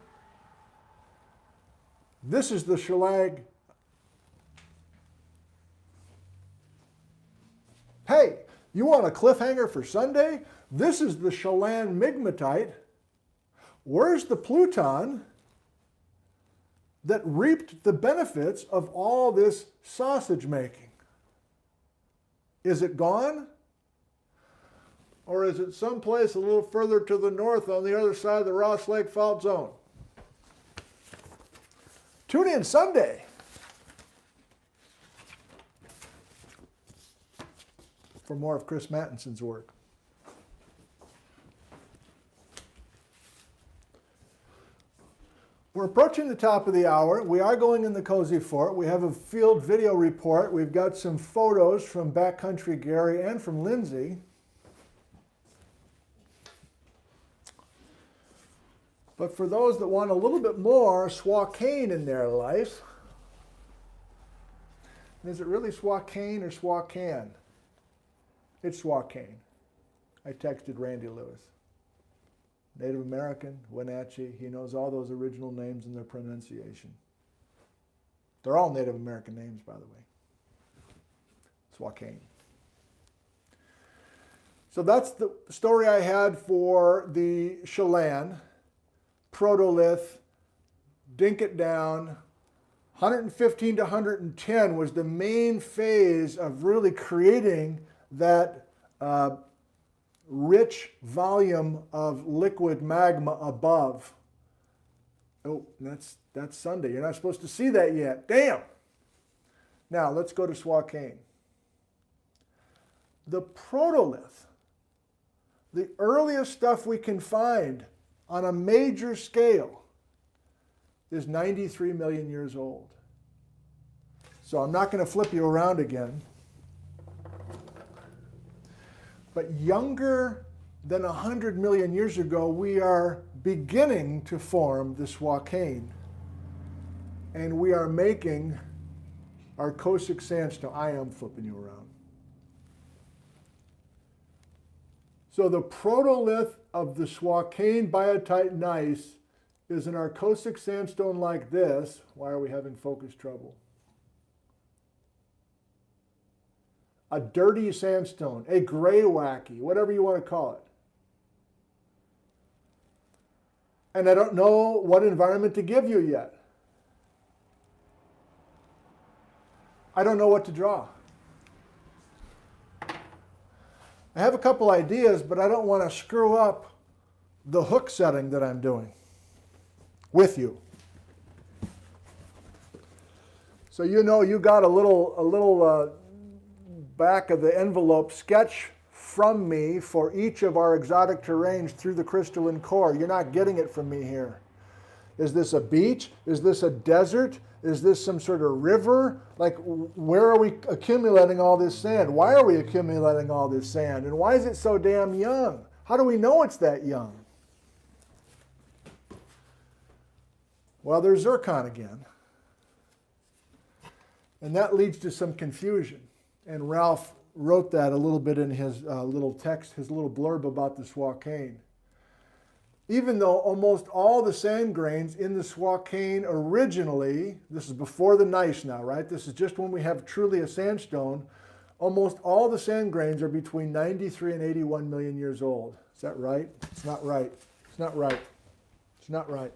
This is the shelag. Hey, you want a cliffhanger for Sunday? This is the Chelan Migmatite. Where's the pluton that reaped the benefits of all this sausage making? Is it gone? Or is it someplace a little further to the north on the other side of the Ross Lake Fault Zone? Tune in Sunday for more of Chris Mattinson's work. We're approaching the top of the hour. We are going in the Cozy Fort. We have a field video report. We've got some photos from Backcountry Gary and from Lindsay. But for those that want a little bit more Swakane in their life, is it really Swakane or Swakane? It's Swakane. I texted Randy Lewis. Native American, Wenatchee, he knows all those original names and their pronunciation. They're all Native American names, by the way. Swakane. So that's the story I had for the Chelan. Protolith, dink it down. 115 to 110 was the main phase of really creating that rich volume of liquid magma above. Oh, that's Sunday. You're not supposed to see that yet. Damn! Now, let's go to Swakane. The protolith, the earliest stuff we can find on a major scale, is 93 million years old. So I'm not going to flip you around again. But younger than 100 million years ago, we are beginning to form the Swakane. And we are making our Cosic sandstone. I am flipping you around. So the protolith of the Swakane Biotite Gneiss is an arcosic sandstone like this. Why are we having focus trouble? A dirty sandstone, a gray wacky, whatever you want to call it. And I don't know what environment to give you yet. I don't know what to draw. I have a couple ideas, but I don't want to screw up the hook setting that I'm doing with you. So you know you got a little back of the envelope sketch from me for each of our exotic terranes through the crystalline core. You're not getting it from me here. Is this a beach? Is this a desert? Is this some sort of river? Like, where are we accumulating all this sand? Why are we accumulating all this sand? And why is it so damn young? How do we know it's that young? Well, there's zircon again. And that leads to some confusion. And Ralph wrote that a little bit in his little text, his little blurb about the Swakane. Even though almost all the sand grains in the Swakane originally, this is before the gneiss now, right? This is just when we have truly a sandstone, almost all the sand grains are between 93 and 81 million years old. Is that right? It's not right. It's not right. It's not right.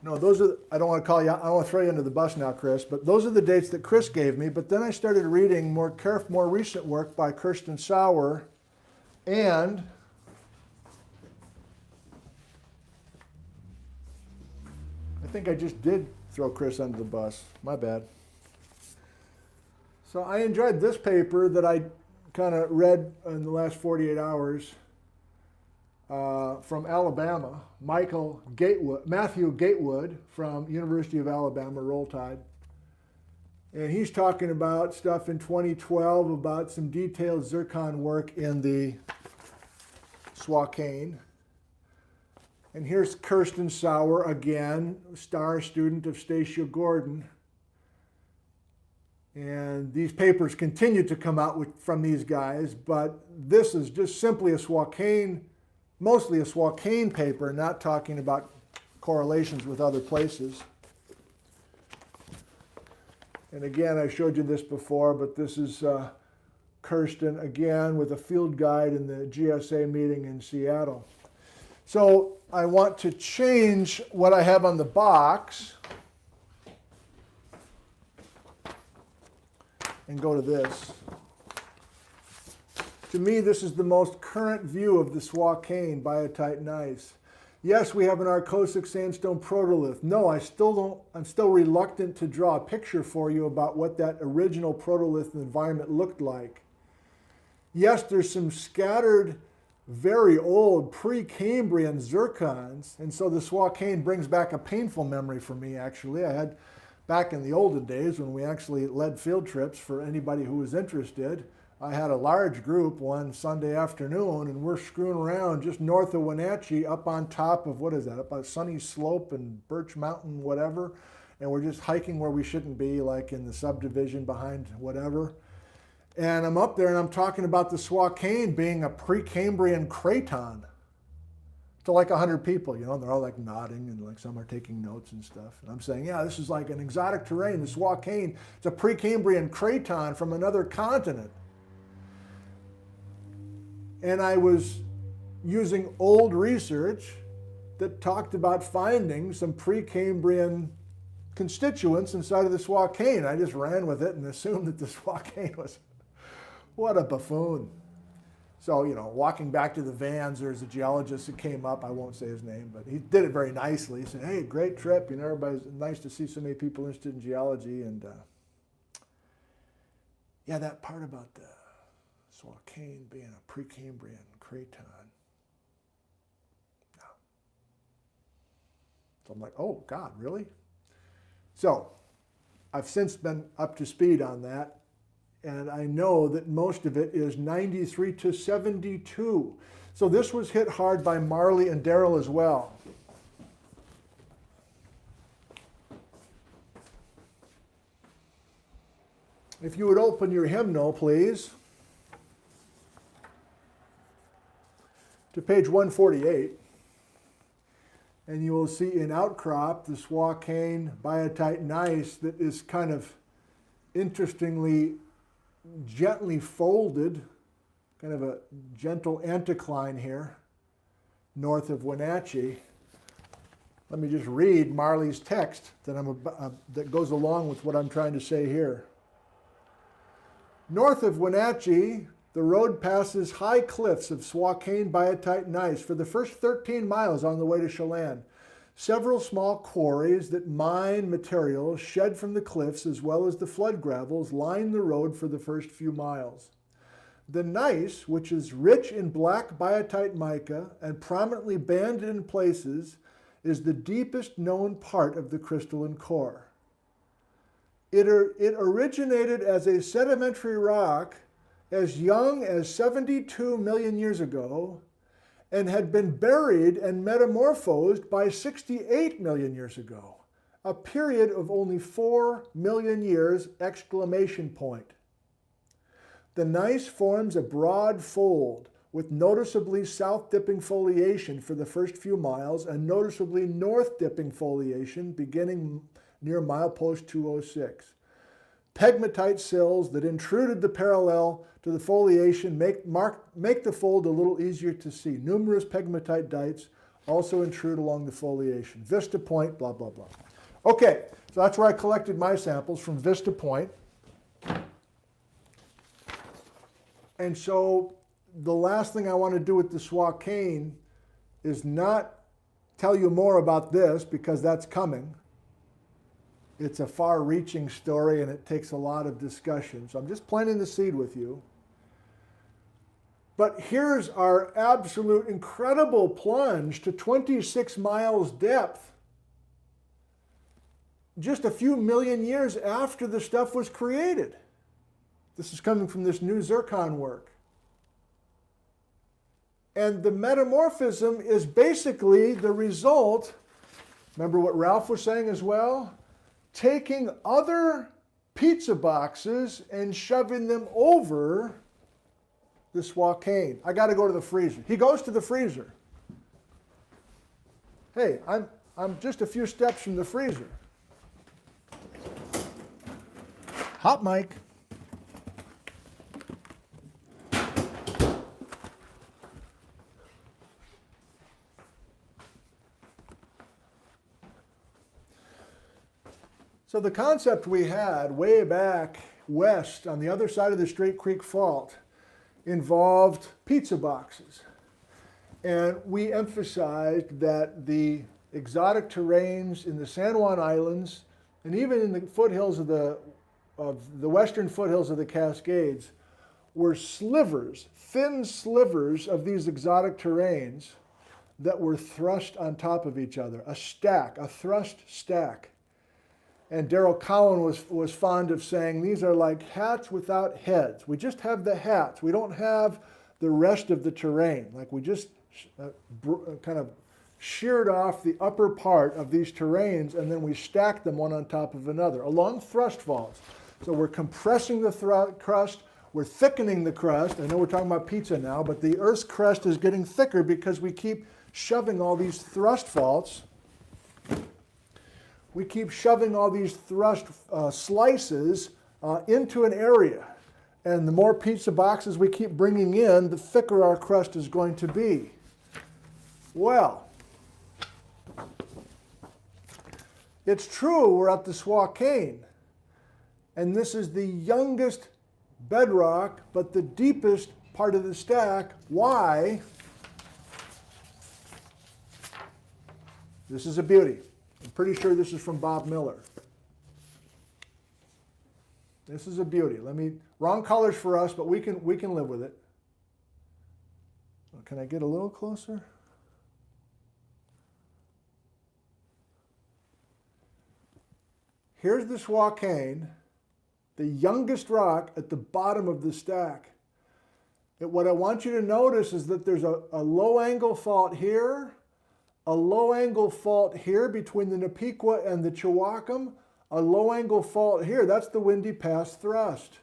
No, those are, I don't want to call you, I don't want to throw you under the bus now, Chris, but those are the dates that Chris gave me. But then I started reading more recent work by Kirsten Sauer, and I think I just did throw Chris under the bus. My bad. So I enjoyed this paper that I kind of read in the last 48 hours. From Alabama, Matthew Gatewood from University of Alabama, Roll Tide. And he's talking about stuff in 2012 about some detailed zircon work in the Swakane. And here's Kirsten Sauer again, star student of Stacia Gordon. And these papers continue to come out from these guys, but this is just simply a Swakane, mostly a Swakane paper, not talking about correlations with other places. And again, I showed you this before, but this is Kirsten again with a field guide in the GSA meeting in Seattle. So I want to change what I have on the box and go to this. To me, this is the most current view of the Swakane Biotite Gneiss. Yes, we have an Arcosic sandstone protolith. No, I'm still reluctant to draw a picture for you about what that original protolith environment looked like. Yes, there's some scattered, very old Precambrian zircons, and so the Swakane brings back a painful memory for me, actually. I had, back in the olden days when we actually led field trips for anybody who was interested, I had a large group one Sunday afternoon, and we're screwing around just north of Wenatchee up on top of, what is that, up on Sunny Slope and Birch Mountain, whatever, and we're just hiking where we shouldn't be, like in the subdivision behind whatever. And I'm up there and I'm talking about the Swakane being a Precambrian craton to like 100 people, you know, and they're all like nodding and like some are taking notes and stuff. And I'm saying, yeah, this is like an exotic terrain. The Swakane, it's a Precambrian craton from another continent. And I was using old research that talked about finding some Precambrian constituents inside of the Swakane. I just ran with it and assumed that the Swakane was, what a buffoon. So, you know, walking back to the vans, there's a geologist that came up. I won't say his name, but he did it very nicely. He said, hey, great trip. You know, everybody's nice to see so many people interested in geology. And yeah, that part about the Swakane being a Precambrian craton. No. So I'm like, oh, God, really? So I've since been up to speed on that, and I know that most of it is 93 to 72. So this was hit hard by Marley and Daryl as well. If you would open your hymnal, please, to page 148, and you will see in outcrop the Swakane Biotite Gneiss that is kind of interestingly gently folded, kind of a gentle anticline here, north of Wenatchee. Let me just read Marley's text that goes along with what I'm trying to say here. North of Wenatchee, the road passes high cliffs of Swakane Biotite Gneiss for the first 13 miles on the way to Chelan. Several small quarries that mine material shed from the cliffs as well as the flood gravels line the road for the first few miles. The gneiss, which is rich in black biotite mica and prominently banded in places, is the deepest known part of the crystalline core. It originated as a sedimentary rock as young as 72 million years ago and had been buried and metamorphosed by 68 million years ago. A period of only 4 million years, exclamation point. The gneiss forms a broad fold with noticeably south-dipping foliation for the first few miles and noticeably north-dipping foliation beginning near milepost 206. Pegmatite sills that intruded the parallel to the foliation make the fold a little easier to see. Numerous pegmatite dites also intrude along the foliation. Vista Point, blah, blah, blah. Okay, so that's where I collected my samples, from Vista Point. And so the last thing I want to do with the Swakane is not tell you more about this, because that's coming. It's a far-reaching story and it takes a lot of discussion. So I'm just planting the seed with you. But here's our absolute incredible plunge to 26 miles depth, just a few million years after the stuff was created. This is coming from this new zircon work. And the metamorphism is basically the result, remember what Ralph was saying as well? Taking other pizza boxes and shoving them over the Swakane. I got to go to the freezer. He goes to the freezer. Hey, I'm just a few steps from the freezer. Hot mic. So the concept we had way back west on the other side of the Straight Creek Fault involved pizza boxes. And we emphasized that the exotic terranes in the San Juan Islands and even in the foothills of the western foothills of the Cascades were slivers, thin slivers of these exotic terranes that were thrust on top of each other, a stack, a thrust stack. And Darrell Cowan was fond of saying, these are like hats without heads. We just have the hats. We don't have the rest of the terrain. Like we just kind of sheared off the upper part of these terrains and then we stacked them one on top of another along thrust faults. So we're compressing the crust, we're thickening the crust. I know we're talking about pizza now, but the Earth's crust is getting thicker because we keep shoving all these thrust faults. We keep shoving all these thrust slices into an area. And the more pizza boxes we keep bringing in, the thicker our crust is going to be. Well, it's true we're at the Swakane. And this is the youngest bedrock, but the deepest part of the stack. Why? This is a beauty. I'm pretty sure this is from Bob Miller. This is a beauty. Wrong colors for us, but we can live with it. Can I get a little closer? Here's the Swakane, the youngest rock at the bottom of the stack. What I want you to notice is that there's a low angle fault here, a low angle fault here between the Napiqua and the Chewacam, a low angle fault here. That's the Windy Pass thrust.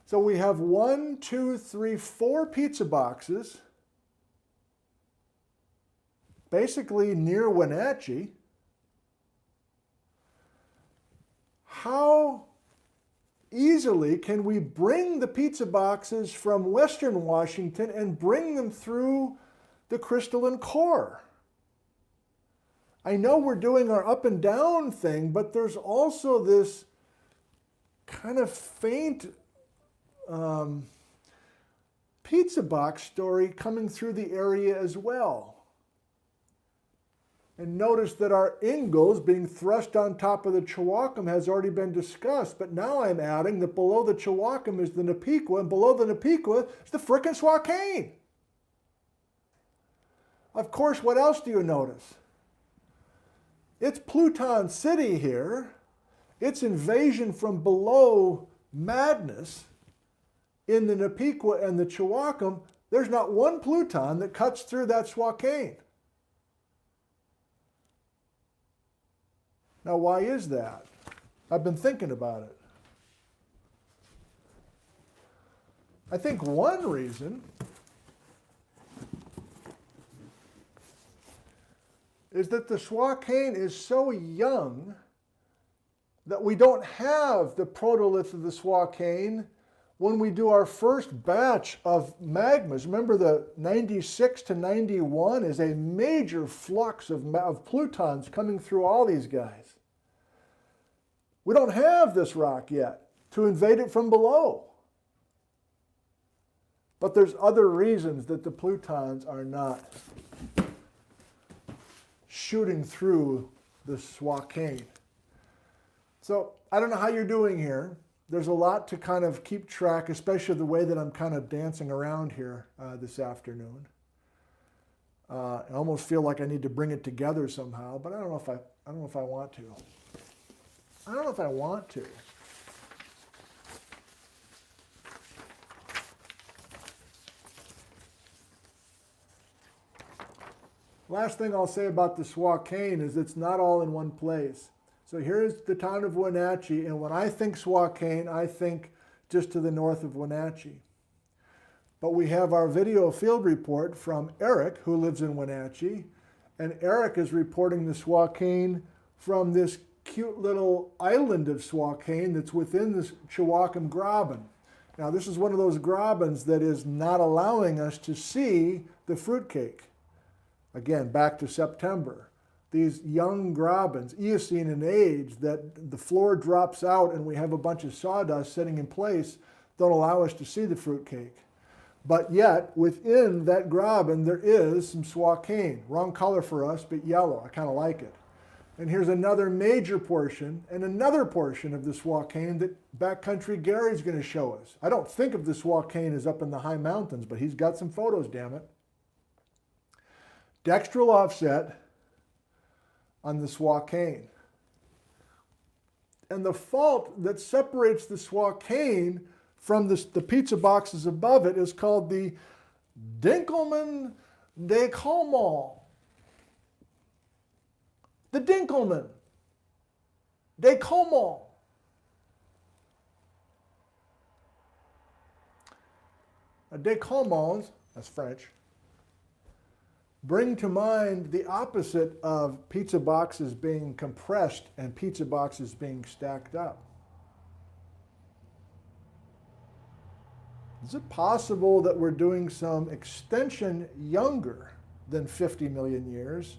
So we have 1, 2, 3, 4 pizza boxes, basically near Wenatchee. How easily can we bring the pizza boxes from Western Washington and bring them through the crystalline core? I know we're doing our up and down thing, but there's also this kind of faint pizza box story coming through the area as well. And notice that our Ingalls being thrust on top of the Chewacam has already been discussed, but now I'm adding that below the Chewacam is the Napiqua, and below the Napiqua is the frickin' Swakane. Of course, what else do you notice? It's Pluton City here. It's invasion from below madness in the Napiqua and the Chewacam, There's not one pluton that cuts through that Swakane. Now, why is that? I've been thinking about it. I think one reason is that the Swakane is so young that we don't have the protolith of the Swakane when we do our first batch of magmas. Remember, the 96 to 91 is a major flux of plutons coming through all these guys. We don't have this rock yet to invade it from below. But there's other reasons that the plutons are not shooting through the Swakane. So I don't know how you're doing here. There's a lot to kind of keep track, especially the way that I'm kind of dancing around here this afternoon. I almost feel like I need to bring it together somehow, but I don't know if I want to. I don't know if I want to. Last thing I'll say about the Swakane is it's not all in one place. So here's the town of Wenatchee, and when I think Swakane, I think just to the north of Wenatchee. But we have our video field report from Eric, who lives in Wenatchee, and Eric is reporting the Swakane from this cute little island of Swakane that's within this Swaukane Graben. Now this is one of those grabens that is not allowing us to see the fruitcake. Again, back to September. These young grabens, Eocene in age, that the floor drops out and we have a bunch of sawdust sitting in place, don't allow us to see the fruitcake. But yet, within that graben, there is some Swakane. Wrong color for us, but yellow. I kind of like it. And here's another major portion and another portion of the Swakane that Backcountry Gary's going to show us. I don't think of the Swakane as up in the high mountains, but he's got some photos, damn it. Dextral offset on the Swakane. And the fault that separates the Swakane from the pizza boxes above it is called the Dinkelman décollement. The Dinkelman décollement. Décollements, that's French, bring to mind the opposite of pizza boxes being compressed and pizza boxes being stacked up. Is it possible that we're doing some extension younger than 50 million years?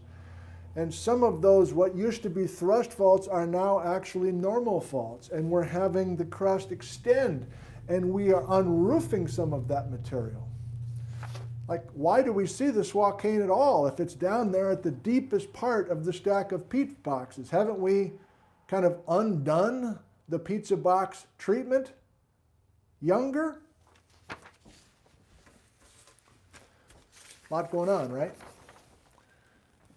And some of those, what used to be thrust faults, are now actually normal faults. And we're having the crust extend. And we are unroofing some of that material. Like, why do we see the Swakane at all if it's down there at the deepest part of the stack of pizza boxes? Haven't we kind of undone the pizza box treatment younger? A lot going on, right?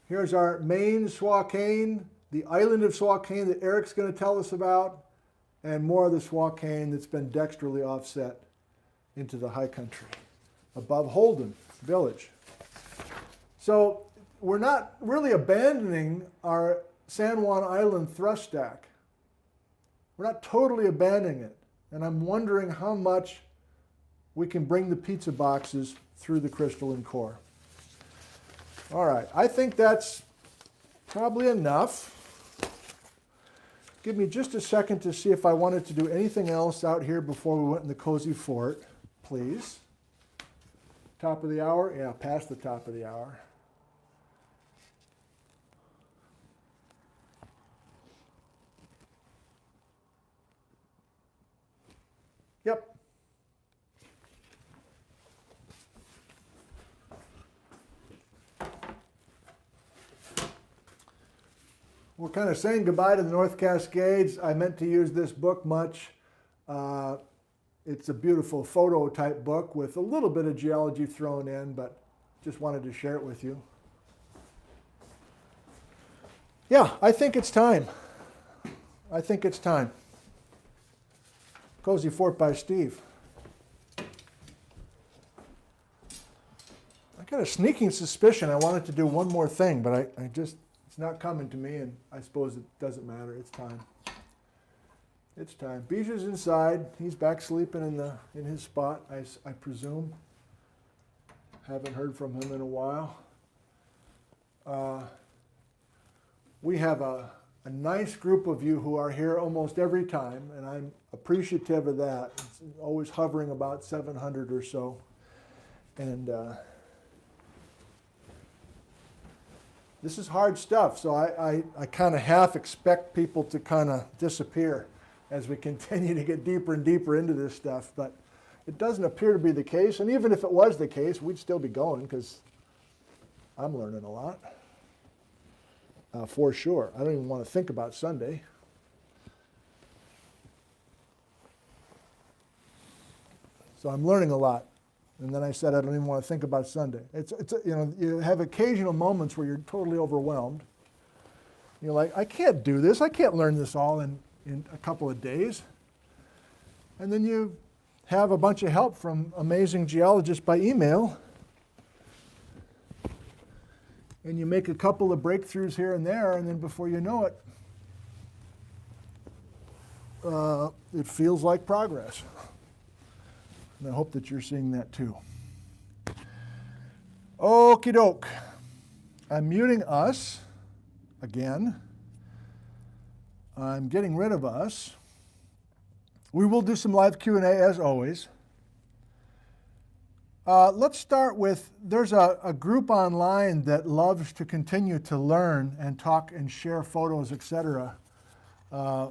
Here's our main Swakane, the island of Swakane that Eric's going to tell us about, and more of the Swakane that's been dextrally offset into the high country above Holden Village. So we're not really abandoning our San Juan Island thrust stack. We're not totally abandoning it. And I'm wondering how much we can bring the pizza boxes through the crystalline core. All right, I think that's probably enough. Give me just a second to see if I wanted to do anything else out here before we went in the cozy fort, please. Top of the hour? Yeah, past the top of the hour. Yep. We're kind of saying goodbye to the North Cascades. I meant to use this book much. It's a beautiful photo type book with a little bit of geology thrown in, but just wanted to share it with you. Yeah, I think it's time. I think it's time. Cozy Fort by Steve. kind of sneaking suspicion I wanted to do one more thing, but I just, it's not coming to me, and I suppose it doesn't matter. It's time. It's time. Bijou's inside. He's back sleeping in his spot, I presume. Haven't heard from him in a while. We have a nice group of you who are here almost every time, and I'm appreciative of that. It's always hovering about 700 or so. And this is hard stuff, so I kind of half expect people to kind of disappear as we continue to get deeper and deeper into this stuff, but it doesn't appear to be the case. And even if it was the case, we'd still be going because I'm learning a lot, for sure. I don't even want to think about Sunday. So I'm learning a lot. And then I said I don't even want to think about Sunday. It's you know, you have occasional moments where you're totally overwhelmed. You're like, I can't do this. I can't learn this all in a couple of days. And then you have a bunch of help from amazing geologists by email. And you make a couple of breakthroughs here and there, and then before you know it, it feels like progress. And I hope that you're seeing that too. Okie doke. I'm muting us again. I'm getting rid of us. We will do some live Q&A as always. Let's start with, there's a group online that loves to continue to learn and talk and share photos, etc.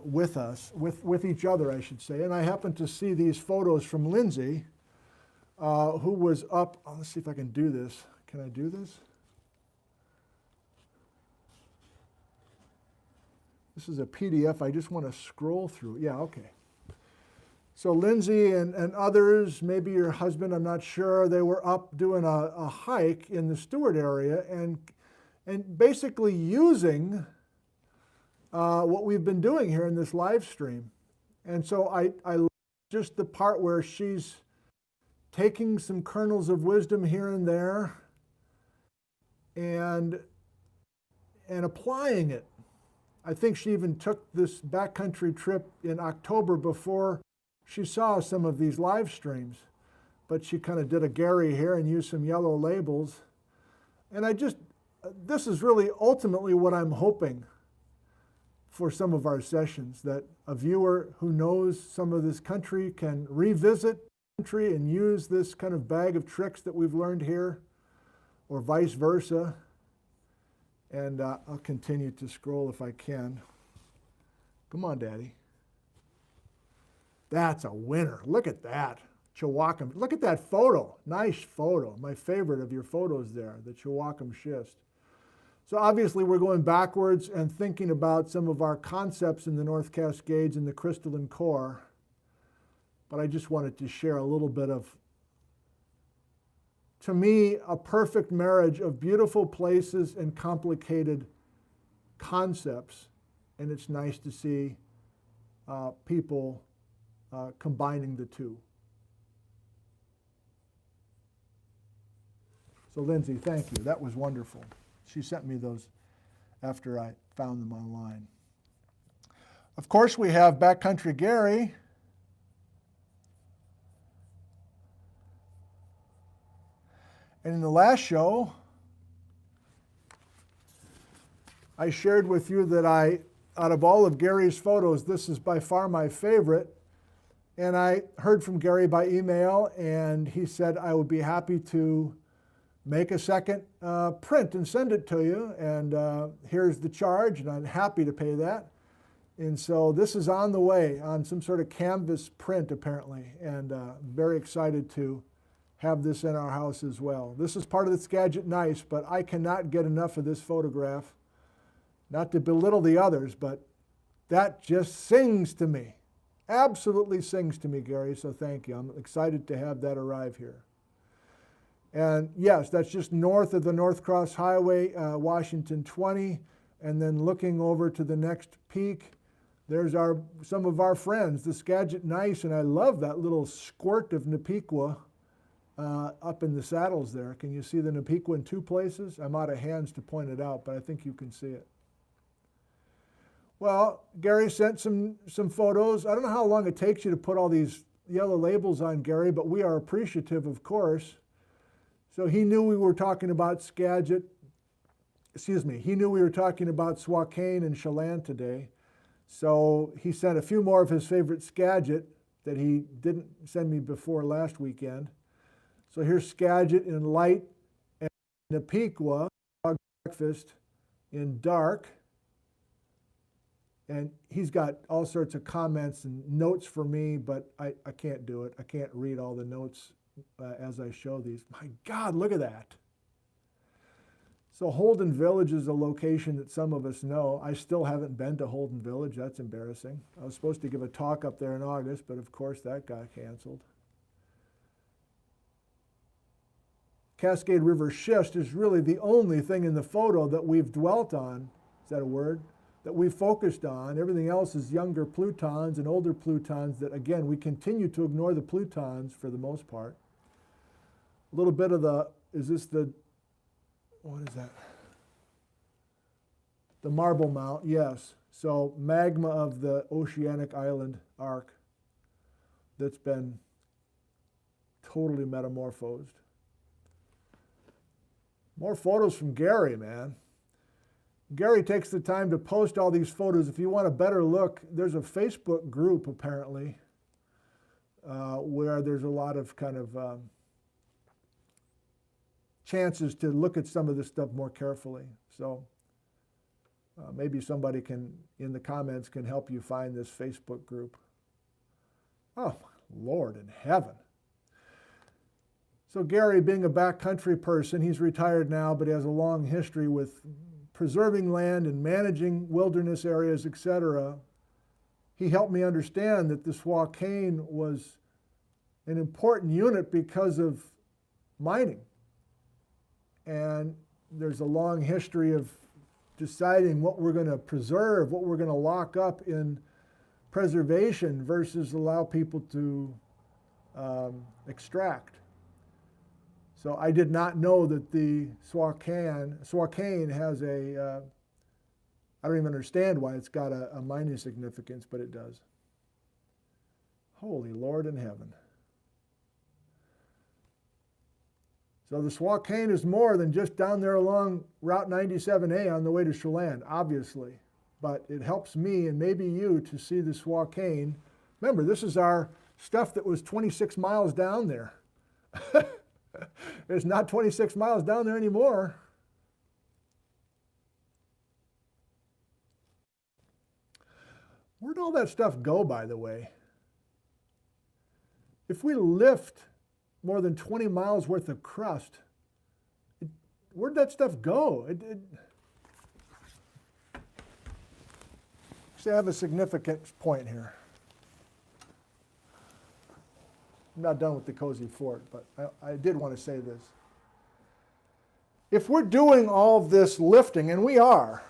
With us, with each other, I should say. And I happened to see these photos from Lindsay, who was up. Let's see if I can do this. Can I do this? This is a PDF. I just want to scroll through. Yeah, okay. So Lindsay and others, maybe your husband, I'm not sure, they were up doing a hike in the Stewart area and basically using what we've been doing here in this live stream. And so I love just the part where she's taking some kernels of wisdom here and there and applying it. I think she even took this backcountry trip in October before she saw some of these live streams. But she kind of did a Gary here and used some yellow labels. And this is really ultimately what I'm hoping for some of our sessions, that a viewer who knows some of this country can revisit country and use this kind of bag of tricks that we've learned here, or vice versa. And I'll continue to scroll if I can. Come on, Daddy. That's a winner. Look at that. Swaukane. Look at that photo. Nice photo. My favorite of your photos there, the Swaukane schist. So obviously we're going backwards and thinking about some of our concepts in the North Cascades and the crystalline core. But I just wanted to share a little bit of, to me, a perfect marriage of beautiful places and complicated concepts. And it's nice to see people combining the two. So Lindsay, thank you. That was wonderful. She sent me those after I found them online. Of course, we have Backcountry Gary. And in the last show, I shared with you that out of all of Gary's photos, this is by far my favorite. And I heard from Gary by email, and he said I would be happy to make a second print and send it to you. And here's the charge, and I'm happy to pay that. And so this is on the way on some sort of canvas print, apparently. And very excited to have this in our house as well. This is part of the Skagit Gneiss, but I cannot get enough of this photograph. Not to belittle the others, but that just sings to me. Absolutely sings to me, Gary, so thank you. I'm excited to have that arrive here. And yes, that's just north of the North Cross Highway, Washington 20, and then looking over to the next peak, there's some of our friends, the Skagit Gneiss, and I love that little squirt of Nipiqua up in the saddles there. Can you see the Napiqua in two places? I'm out of hands to point it out, but I think you can see it. Well, Gary sent some photos. I don't know how long it takes you to put all these yellow labels on, Gary, but we are appreciative, of course. So he knew we were talking about Skagit. Excuse me, he knew we were talking about Swakane and Chelan today. So he sent a few more of his favorite Skagit that he didn't send me before last weekend. So here's Skagit in light and Napiqua, breakfast in dark. And he's got all sorts of comments and notes for me, but I can't do it. I can't read all the notes as I show these. My God, look at that. So Holden Village is a location that some of us know. I still haven't been to Holden Village. That's embarrassing. I was supposed to give a talk up there in August, but of course that got canceled. Cascade River schist is really the only thing in the photo that we've dwelt on. Is that a word? That we've focused on. Everything else is younger plutons and older plutons that, again, we continue to ignore the plutons for the most part. A little bit of the, is this the, what is that? The Marble Mount, yes. So magma of the oceanic island arc that's been totally metamorphosed. More photos from Gary, man. Gary takes the time to post all these photos. If you want a better look, there's a Facebook group apparently where there's a lot of kind of chances to look at some of this stuff more carefully. So maybe somebody can, in the comments, can help you find this Facebook group. Oh, Lord in heaven. So Gary, being a backcountry person, he's retired now, but he has a long history with preserving land and managing wilderness areas, etc. He helped me understand that the Swakane was an important unit because of mining. And there's a long history of deciding what we're going to preserve, what we're going to lock up in preservation versus allow people to extract. So I did not know that the Swakane has a, I don't even understand why it's got a mining significance, but it does. Holy Lord in heaven. So the Swakane is more than just down there along Route 97A on the way to Chelan, obviously. But it helps me and maybe you to see the Swakane. Remember, this is our stuff that was 26 miles down there. It's not 26 miles down there anymore. Where'd all that stuff go, by the way? If we lift more than 20 miles worth of crust, where'd that stuff go? I have a significant point here. I'm not done with the cozy fort, but I did want to say this. If we're doing all of this lifting, and we are,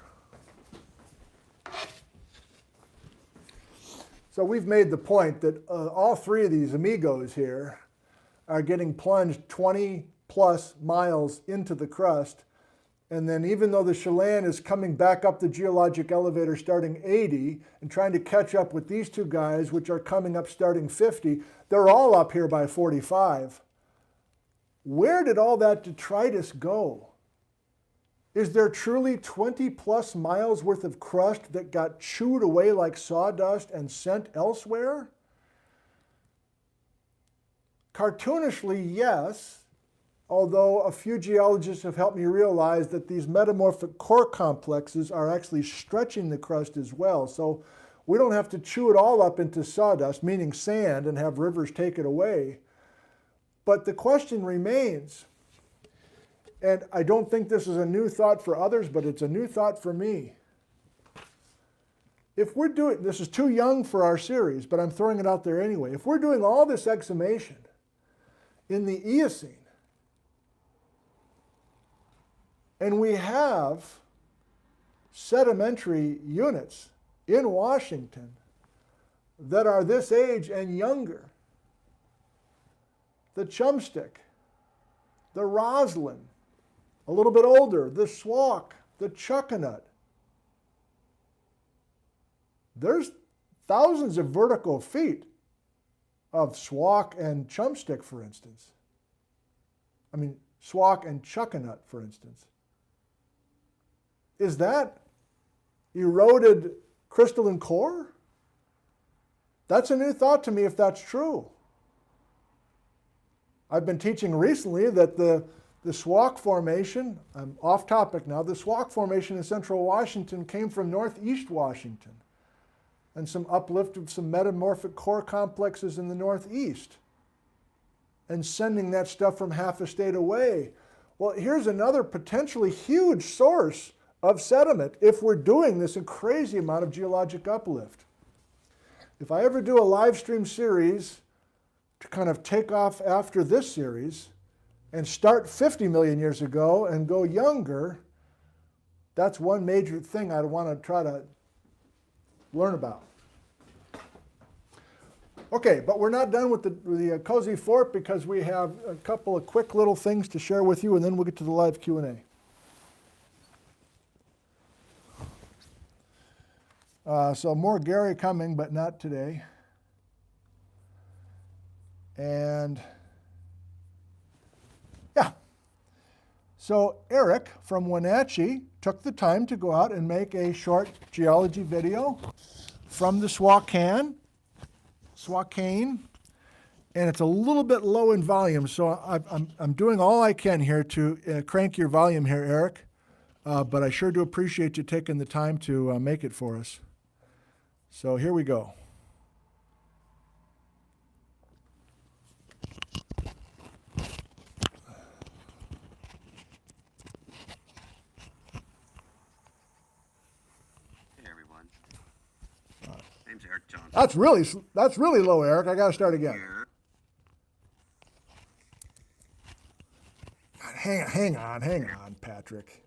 so we've made the point that all three of these amigos here are getting plunged 20 plus miles into the crust. And then even though the Chelan is coming back up the geologic elevator starting 80 and trying to catch up with these two guys, which are coming up starting 50, they're all up here by 45. Where did all that detritus go? Is there truly 20 plus miles worth of crust that got chewed away like sawdust and sent elsewhere? Cartoonishly, yes. Although a few geologists have helped me realize that these metamorphic core complexes are actually stretching the crust as well. So we don't have to chew it all up into sawdust, meaning sand, and have rivers take it away. But the question remains, and I don't think this is a new thought for others, but it's a new thought for me. If we're doing, this is too young for our series, but I'm throwing it out there anyway. If we're doing all this exhumation in the Eocene, and we have sedimentary units in Washington that are this age and younger, the chumstick, the roslyn, a little bit older, the swak, the chuckanut. There's thousands of vertical feet of swak and chumstick, for instance. I mean, swak and chuckanut, for instance. Is that eroded crystalline core? That's a new thought to me if that's true. I've been teaching recently that the Swak Formation, I'm off topic now, the Swak Formation in central Washington came from northeast Washington and some uplift of some metamorphic core complexes in the northeast and sending that stuff from half a state away. Well, here's another potentially huge source of sediment if we're doing this a crazy amount of geologic uplift. If I ever do a live stream series to kind of take off after this series and start 50 million years ago and go younger, that's one major thing I'd want to try to learn about. Okay, but we're not done with the cozy fort because we have a couple of quick little things to share with you, and then we'll get to the live Q&A. So more Gary coming, but not today. And yeah, so Eric from Wenatchee took the time to go out and make a short geology video from the Swaukane, and it's a little bit low in volume, so I'm doing all I can here to crank your volume here, Eric, but I sure do appreciate you taking the time to make it for us. So here we go. Name's Eric Johnson. That's really low, Eric. I got to start again. God, hang on, Patrick.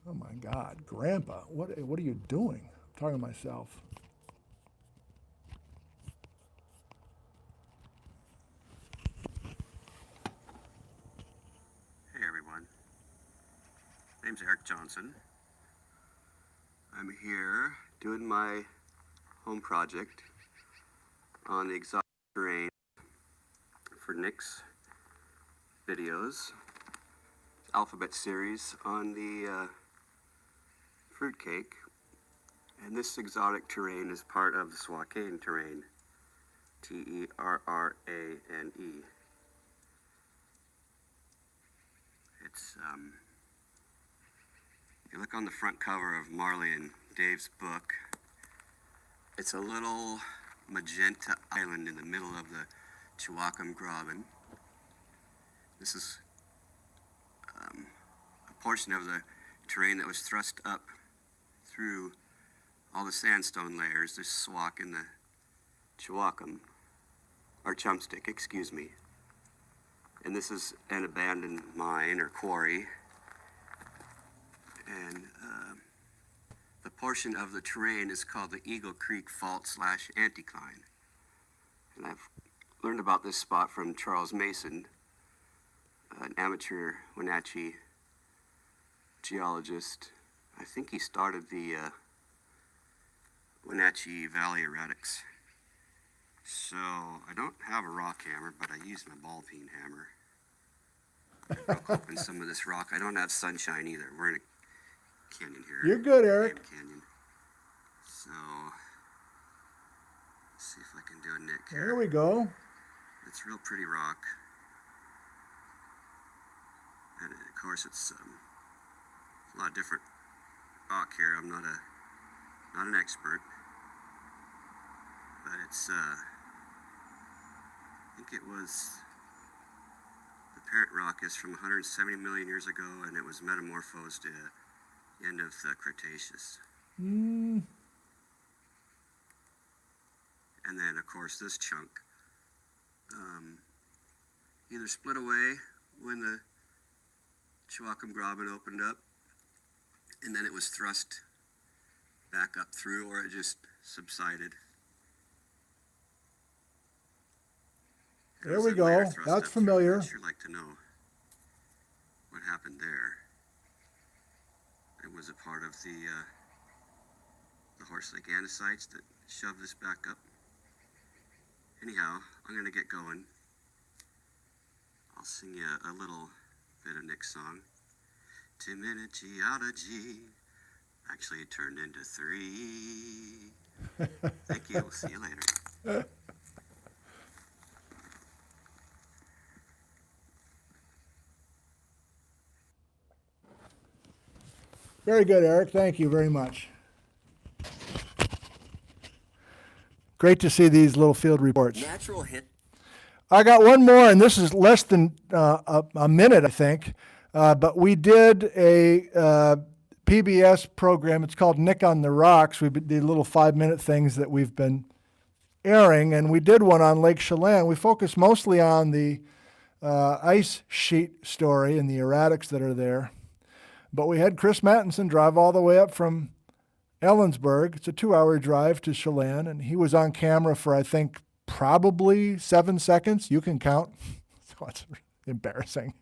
Oh my God, Grandpa, what are you doing? I'm talking to myself. Hey everyone. Name's Eric Johnson. I'm here doing my home project on the exotic terrain for Nick's videos, alphabet series on the fruitcake, and this exotic terrain is part of the Swakane terrain, Terrane. It's you look on the front cover of Marley and Dave's book, it's a little magenta island in the middle of the Swaukane Graben. This is a portion of the terrain that was thrust up through all the sandstone layers, the swak and the Swaukane, or chumstick, excuse me. And this is an abandoned mine or quarry. And the portion of the terrain is called the Eagle Creek Fault / Anticline. And I've learned about this spot from Charles Mason, an amateur Wenatchee geologist. I think he started the Wenatchee Valley Erratics. So I don't have a rock hammer, but I use my ball peen hammer. Broke open some of this rock. I don't have sunshine either. We're in a canyon here. You're good, Eric. Canyon. So let's see if I can do a nick here. There we go. It's real pretty rock. And of course it's a lot of different rock here. I'm not an expert, but it's I think it was, the parent rock is from 170 million years ago, and it was metamorphosed at the end of the Cretaceous. And then of course this chunk either split away when the Swaukane Graben opened up, and then it was thrust back up through, or it just subsided. There we go. That's familiar. I'd sure like to know what happened there. It was a part of the Horse Lake andesites that shoved this back up. Anyhow, I'm gonna get going. I'll sing you a little bit of Nick's song. 2-minute geology. Actually, it turned into 3. Thank you. We'll see you later. Very good, Eric. Thank you very much. Great to see these little field reports. Natural hit. I got one more, and this is less than a minute, I think. But we did a PBS program. It's called Nick on the Rocks. We did little 5-minute things that we've been airing, and we did one on Lake Chelan. We focused mostly on the ice sheet story and the erratics that are there. But we had Chris Mattinson drive all the way up from Ellensburg. It's a 2-hour drive to Chelan, and he was on camera for, I think, probably 7 seconds. You can count. So it's embarrassing.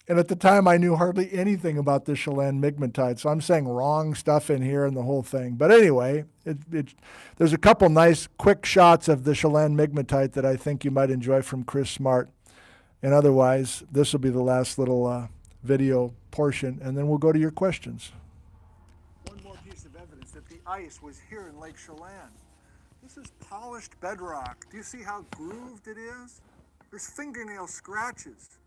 And at the time, I knew hardly anything about the Chelan Migmatite, so I'm saying wrong stuff in here and the whole thing. But anyway, there's a couple nice quick shots of the Chelan Migmatite that I think you might enjoy from Chris Smart. And otherwise, this will be the last little video portion, and then we'll go to your questions. One more piece of evidence that the ice was here in Lake Chelan. This is polished bedrock. Do you see how grooved it is? There's fingernail scratches,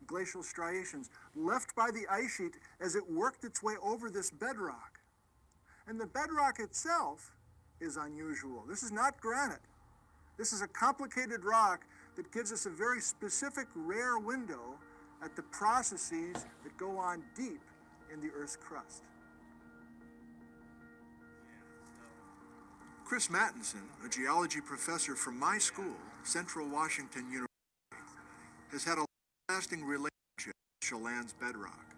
glacial striations left by the ice sheet as it worked its way over this bedrock. And the bedrock itself is unusual. This is not granite. This is a complicated rock that gives us a very specific rare window at the processes that go on deep in the Earth's crust. Chris Mattinson, a geology professor from my school, Central Washington University, has had a lasting relationship with Chelan's bedrock.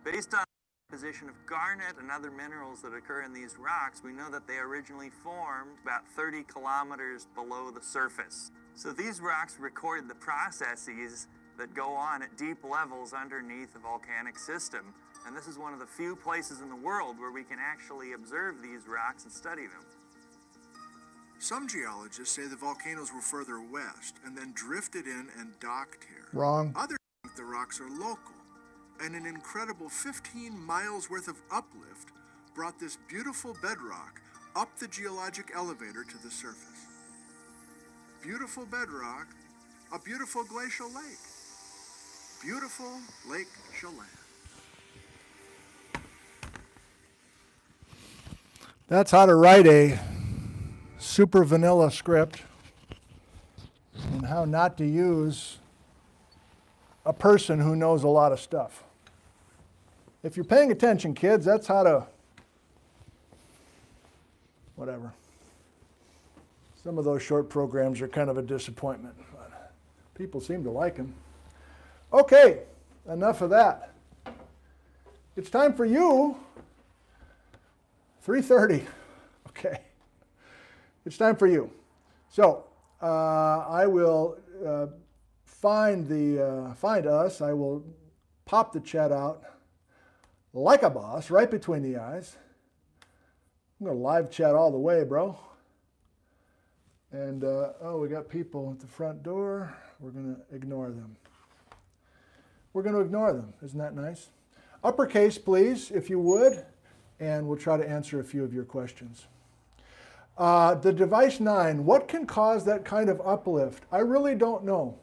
Based on the position of garnet and other minerals that occur in these rocks, we know that they originally formed about 30 kilometers below the surface. So these rocks record the processes that go on at deep levels underneath the volcanic system. And this is one of the few places in the world where we can actually observe these rocks and study them. Some geologists say the volcanoes were further west and then drifted in and docked here. Wrong. Others think the rocks are local, and an incredible 15 miles worth of uplift brought this beautiful bedrock up the geologic elevator to the surface. Beautiful bedrock, a beautiful glacial lake. Beautiful Lake Chelan. That's how to write a super vanilla script and how not to use a person who knows a lot of stuff. If you're paying attention, kids, that's how to, whatever. Some of those short programs are kind of a disappointment, but people seem to like them. Okay, enough of that. It's time for you. 3:30. Okay. It's time for you. So I will find us. I will pop the chat out like a boss, right between the eyes. I'm going to live chat all the way, bro. And, oh, we got people at the front door. We're going to ignore them. We're going to ignore them. Isn't that nice? Uppercase, please, if you would, and we'll try to answer a few of your questions. The device 9, what can cause that kind of uplift? I really don't know.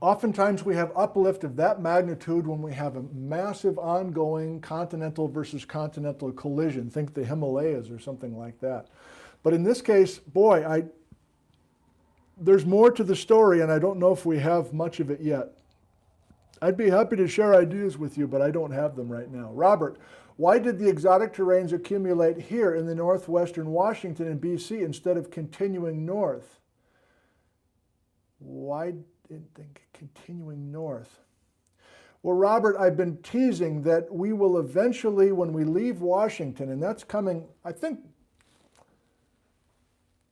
Oftentimes we have uplift of that magnitude when we have a massive ongoing continental versus continental collision. Think the Himalayas or something like that. But in this case, boy, there's more to the story, and I don't know if we have much of it yet. I'd be happy to share ideas with you, but I don't have them right now. Robert, why did the exotic terranes accumulate here in the northwestern Washington and BC instead of continuing north? Why didn't they continuing north? Well, Robert, I've been teasing that we will eventually, when we leave Washington, and that's coming, I think,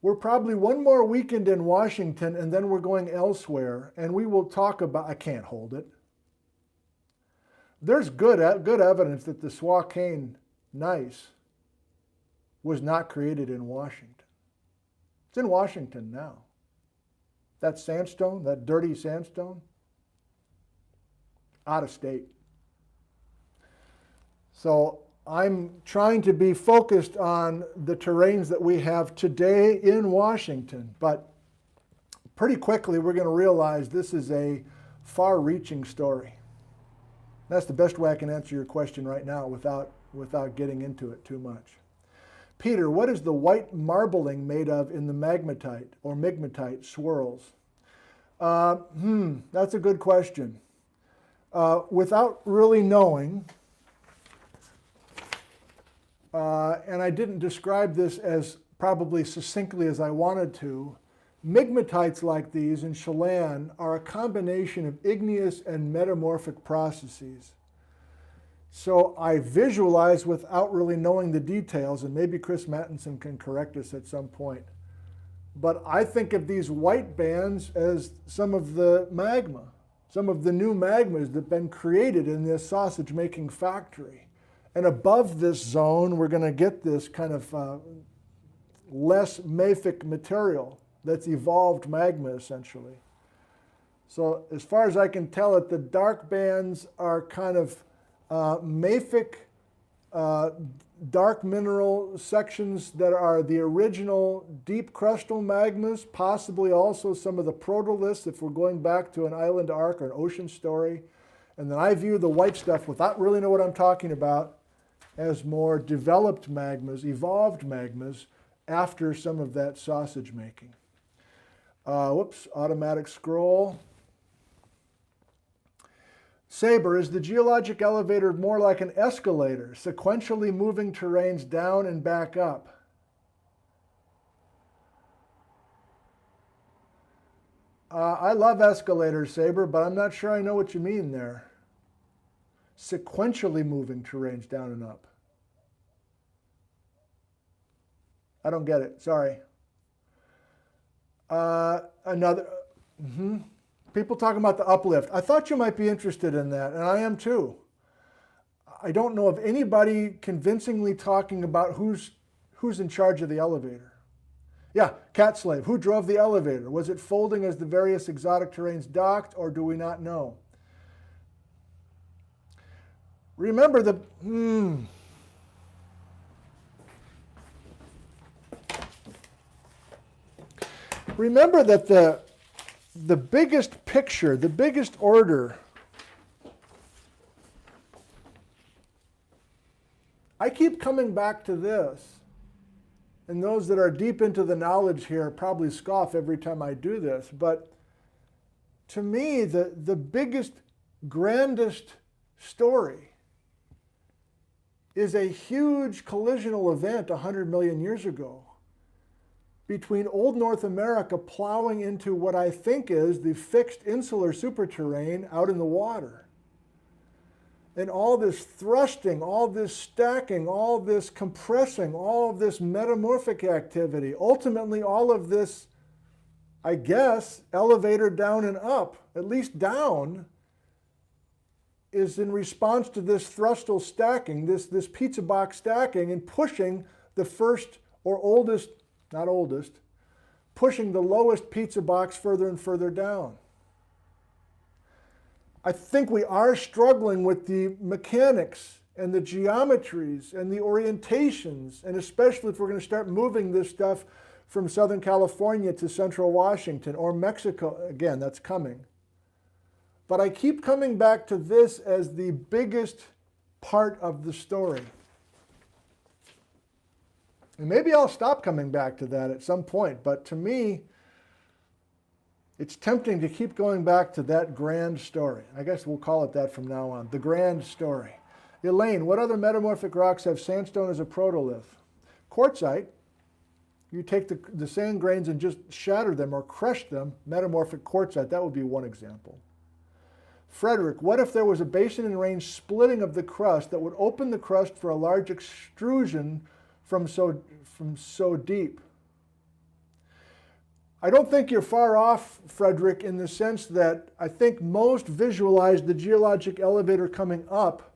We're probably one more weekend in Washington, and then we're going elsewhere, and we will talk about, I can't hold it. There's good evidence that the Swakane Gneiss was not created in Washington. It's in Washington now. That sandstone, that dirty sandstone, out of state. So I'm trying to be focused on the terrains that we have today in Washington, but pretty quickly we're going to realize this is a far-reaching story. That's the best way I can answer your question right now without getting into it too much. Peter, what is the white marbling made of in the Migmatite or Migmatite swirls? That's a good question. Without really knowing, and I didn't describe this as probably succinctly as I wanted to, Migmatites like these in Chelan are a combination of igneous and metamorphic processes. So I visualize without really knowing the details, and maybe Chris Mattinson can correct us at some point. But I think of these white bands as some of the magma, some of the new magmas that have been created in this sausage-making factory. And above this zone, we're going to get this kind of less mafic material that's evolved magma, essentially. So as far as I can tell it, the dark bands are kind of mafic, dark mineral sections that are the original deep crustal magmas, possibly also some of the protoliths if we're going back to an island arc or an ocean story. And then I view the white stuff, without really know what I'm talking about, as more developed magmas, evolved magmas, after some of that sausage making. Whoops, automatic scroll. Saber, is the geologic elevator more like an escalator, sequentially moving terrains down and back up? I love escalators, Saber, but I'm not sure I know what you mean there. Sequentially moving terrains down and up. I don't get it, sorry. People talking about the uplift. I thought you might be interested in that, and I am too. I don't know of anybody convincingly talking about who's in charge of the elevator. Yeah, Cat Slave. Who drove the elevator? Was it folding as the various exotic terrains docked, or do we not know? Remember the... Remember that the biggest picture, the biggest order, I keep coming back to this, and those that are deep into the knowledge here probably scoff every time I do this, but to me, the biggest, grandest story is a huge collisional event 100 million years ago between old North America plowing into what I think is the fixed insular superterrane out in the water. And all this thrusting, all this stacking, all this compressing, all of this metamorphic activity, ultimately all of this, I guess, elevator down and up, at least down, is in response to this thrustal stacking, this pizza box stacking, and pushing the first or oldest, not oldest, pushing the lowest pizza box further and further down. I think we are struggling with the mechanics and the geometries and the orientations, and especially if we're going to start moving this stuff from Southern California to Central Washington or Mexico. Again, that's coming. But I keep coming back to this as the biggest part of the story. And maybe I'll stop coming back to that at some point, but to me, it's tempting to keep going back to that grand story. I guess we'll call it that from now on, the grand story. Elaine, what other metamorphic rocks have sandstone as a protolith? Quartzite, you take the sand grains and just shatter them or crush them, metamorphic quartzite, that would be one example. Frederick, what if there was a basin and range splitting of the crust that would open the crust for a large extrusion from so deep? I don't think you're far off, Frederick, in the sense that I think most visualize the geologic elevator coming up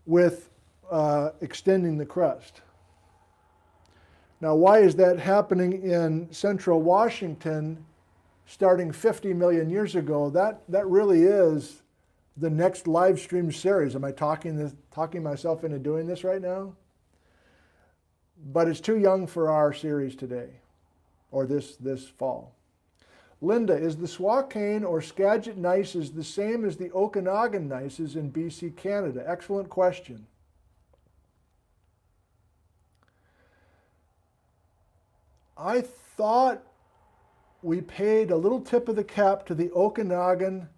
with extending the crust. Now, why is that happening in central Washington starting 50 million years ago? That really is the next live stream series. Am I talking myself into doing this right now? But it's too young for our series today, or this fall. Linda, is the Swakane or Skagit Gneisses the same as the Okanagan Gneisses in BC, Canada? Excellent question. I thought we paid a little tip of the cap to the Okanagan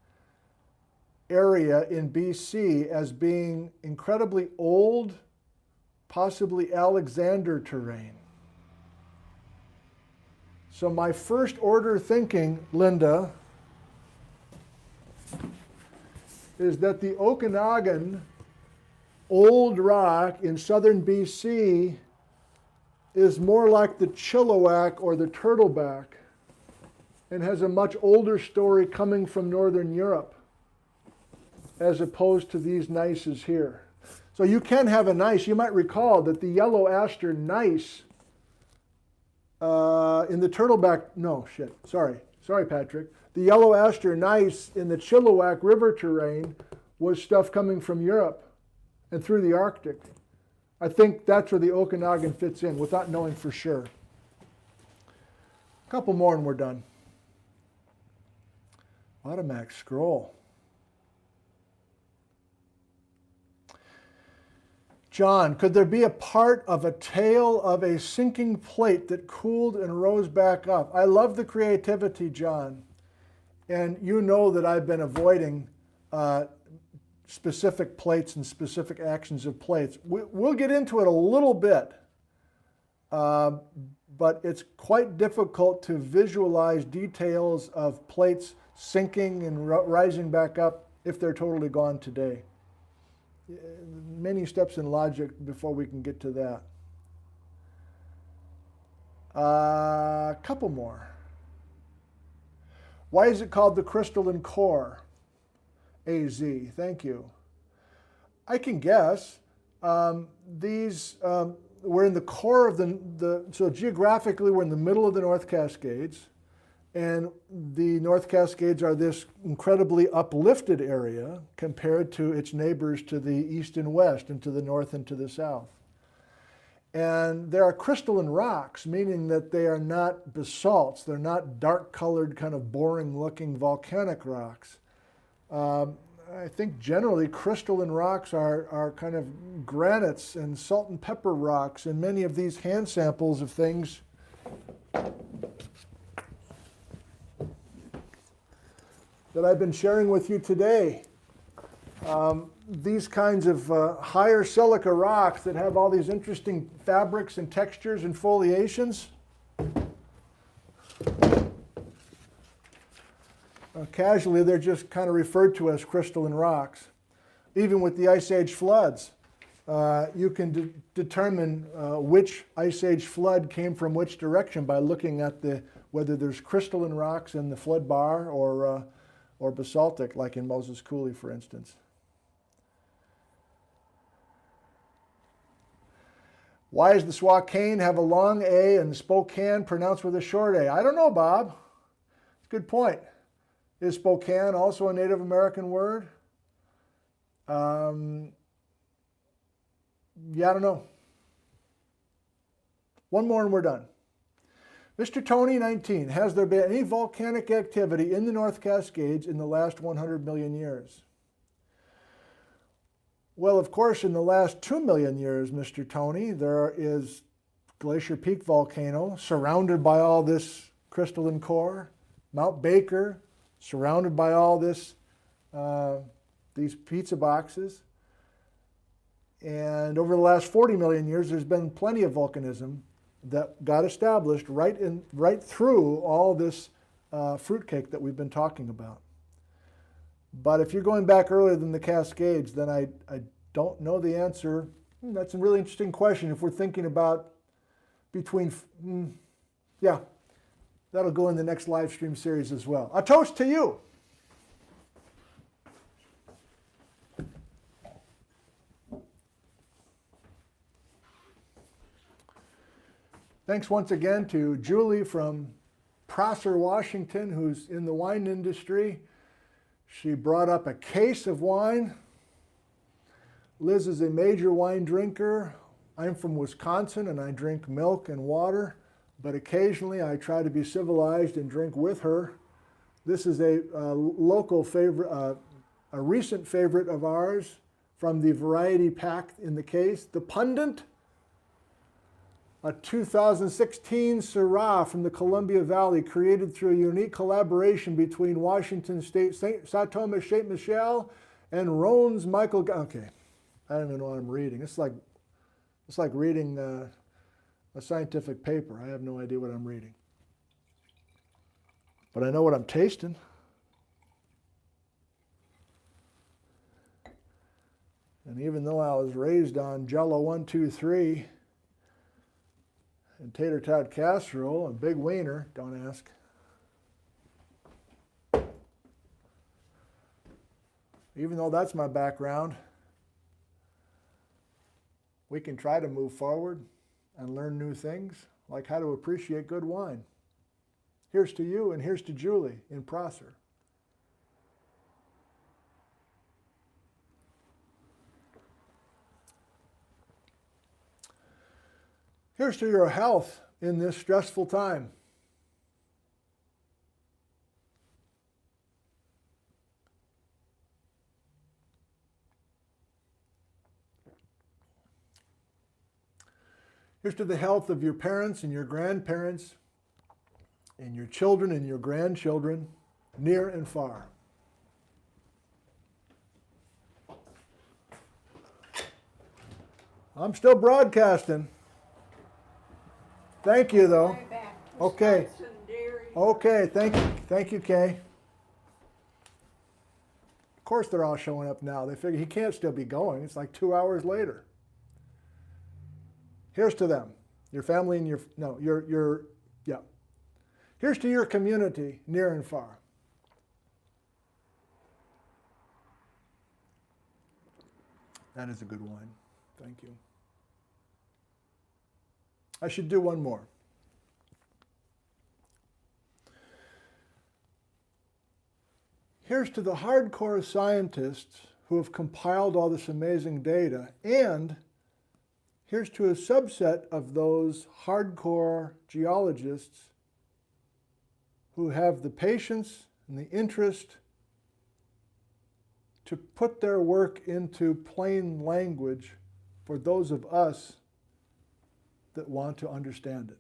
area in BC as being incredibly old, possibly Alexander terrain. So my first order thinking, Linda, is that the Okanagan old rock in southern BC is more like the Chilliwack or the Turtleback and has a much older story coming from northern Europe as opposed to these gneisses here. So you can have a gneiss. You might recall that the yellow aster gneiss in the Turtleback, sorry Patrick. The yellow aster gneiss in the Chilliwack River terrain was stuff coming from Europe and through the Arctic. I think that's where the Okanagan fits in without knowing for sure. A couple more and we're done. Automatic scroll. John, could there be a part of a tail of a sinking plate that cooled and rose back up? I love the creativity, John. And you know that I've been avoiding specific plates and specific actions of plates. We'll get into it a little bit, but it's quite difficult to visualize details of plates sinking and rising back up if they're totally gone today. Many steps in logic before we can get to that. A couple more. Why is it called the crystalline core? AZ, thank you. I can guess. These we're in the core of so geographically we're in the middle of the North Cascades, and the North Cascades are this incredibly uplifted area compared to its neighbors to the east and west and to the north and to the south. And there are crystalline rocks, meaning that they are not basalts. They're not dark-colored, kind of boring-looking volcanic rocks. I think generally crystalline rocks are kind of granites and salt and pepper rocks, and many of these hand samples of things that I've been sharing with you today. These kinds of higher silica rocks that have all these interesting fabrics and textures and foliations. Casually, they're just kind of referred to as crystalline rocks. Even with the Ice Age floods, you can determine which Ice Age flood came from which direction by looking at whether there's crystalline rocks in the flood bar or basaltic, like in Moses Coulee, for instance. Why does the Swakane have a long A and the Spokane pronounced with a short A? I don't know, Bob. It's a good point. Is Spokane also a Native American word? Yeah, I don't know. One more and we're done. Mr. Tony 19, has there been any volcanic activity in the North Cascades in the last 100 million years? Well, of course, in the last 2 million years, Mr. Tony, there is Glacier Peak volcano surrounded by all this crystalline core, Mount Baker surrounded by all this, these pizza boxes. And over the last 40 million years, there's been plenty of volcanism that got established right through all this fruitcake that we've been talking about. But if you're going back earlier than the Cascades, then I don't know the answer. That's a really interesting question. If we're thinking about between, yeah, That'll go in the next live stream series as well. A toast to you. Thanks once again to Julie from Prosser, Washington, who's in the wine industry. She brought up a case of wine. Liz is a major wine drinker. I'm from Wisconsin and I drink milk and water, but occasionally I try to be civilized and drink with her. This is a local favorite, a recent favorite of ours from the variety pack in the case, the Pundit, a 2016 Syrah from the Columbia Valley, created through a unique collaboration between Washington State Saint Thomas Saint Michel and Rhone's Michael. Okay, I don't even know what I'm reading. It's like reading a scientific paper. I have no idea what I'm reading, but I know what I'm tasting. And even though I was raised on Jello 1, 2, 3. And tater tot casserole and big wiener, don't ask. Even though that's my background, we can try to move forward and learn new things, like how to appreciate good wine. Here's to you and here's to Julie in Prosser. Here's to your health in this stressful time. Here's to the health of your parents and your grandparents and your children and your grandchildren, near and far. I'm still broadcasting. Thank you, though. Okay. Okay, thank you, Kay. Of course they're all showing up now. They figure he can't still be going. It's like 2 hours later. Here's to them, your family and yeah. Here's to your community, near and far. That is a good wine. Thank you. I should do one more. Here's to the hardcore scientists who have compiled all this amazing data, and here's to a subset of those hardcore geologists who have the patience and the interest to put their work into plain language for those of us that want to understand it.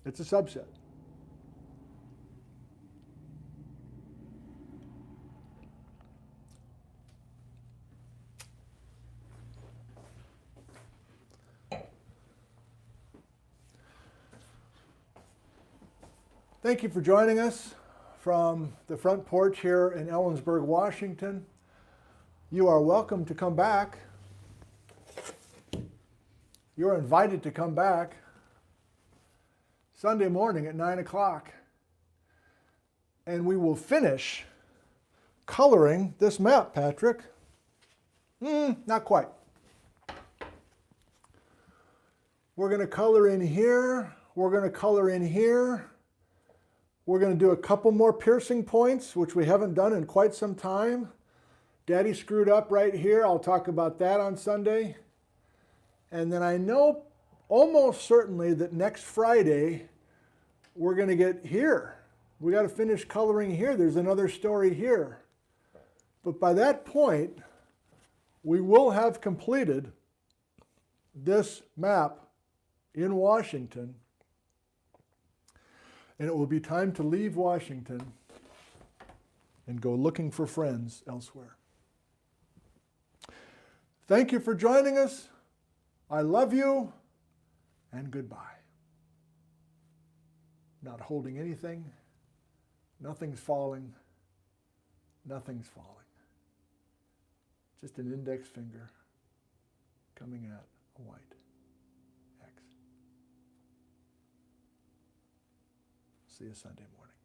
It's a subset. Thank you for joining us from the front porch here in Ellensburg, Washington. You are welcome to come back. You're invited to come back Sunday morning at 9 o'clock. And we will finish coloring this map, Patrick. Not quite. We're going to color in here. We're going to color in here. We're going to do a couple more piercing points, which we haven't done in quite some time. Daddy screwed up right here. I'll talk about that on Sunday. And then I know almost certainly that next Friday, we're going to get here. We got to finish coloring here. There's another story here. But by that point, we will have completed this map in Washington. And it will be time to leave Washington and go looking for friends elsewhere. Thank you for joining us. I love you, and goodbye. Not holding anything. Nothing's falling. Nothing's falling. Just an index finger coming at a white X. See you Sunday morning.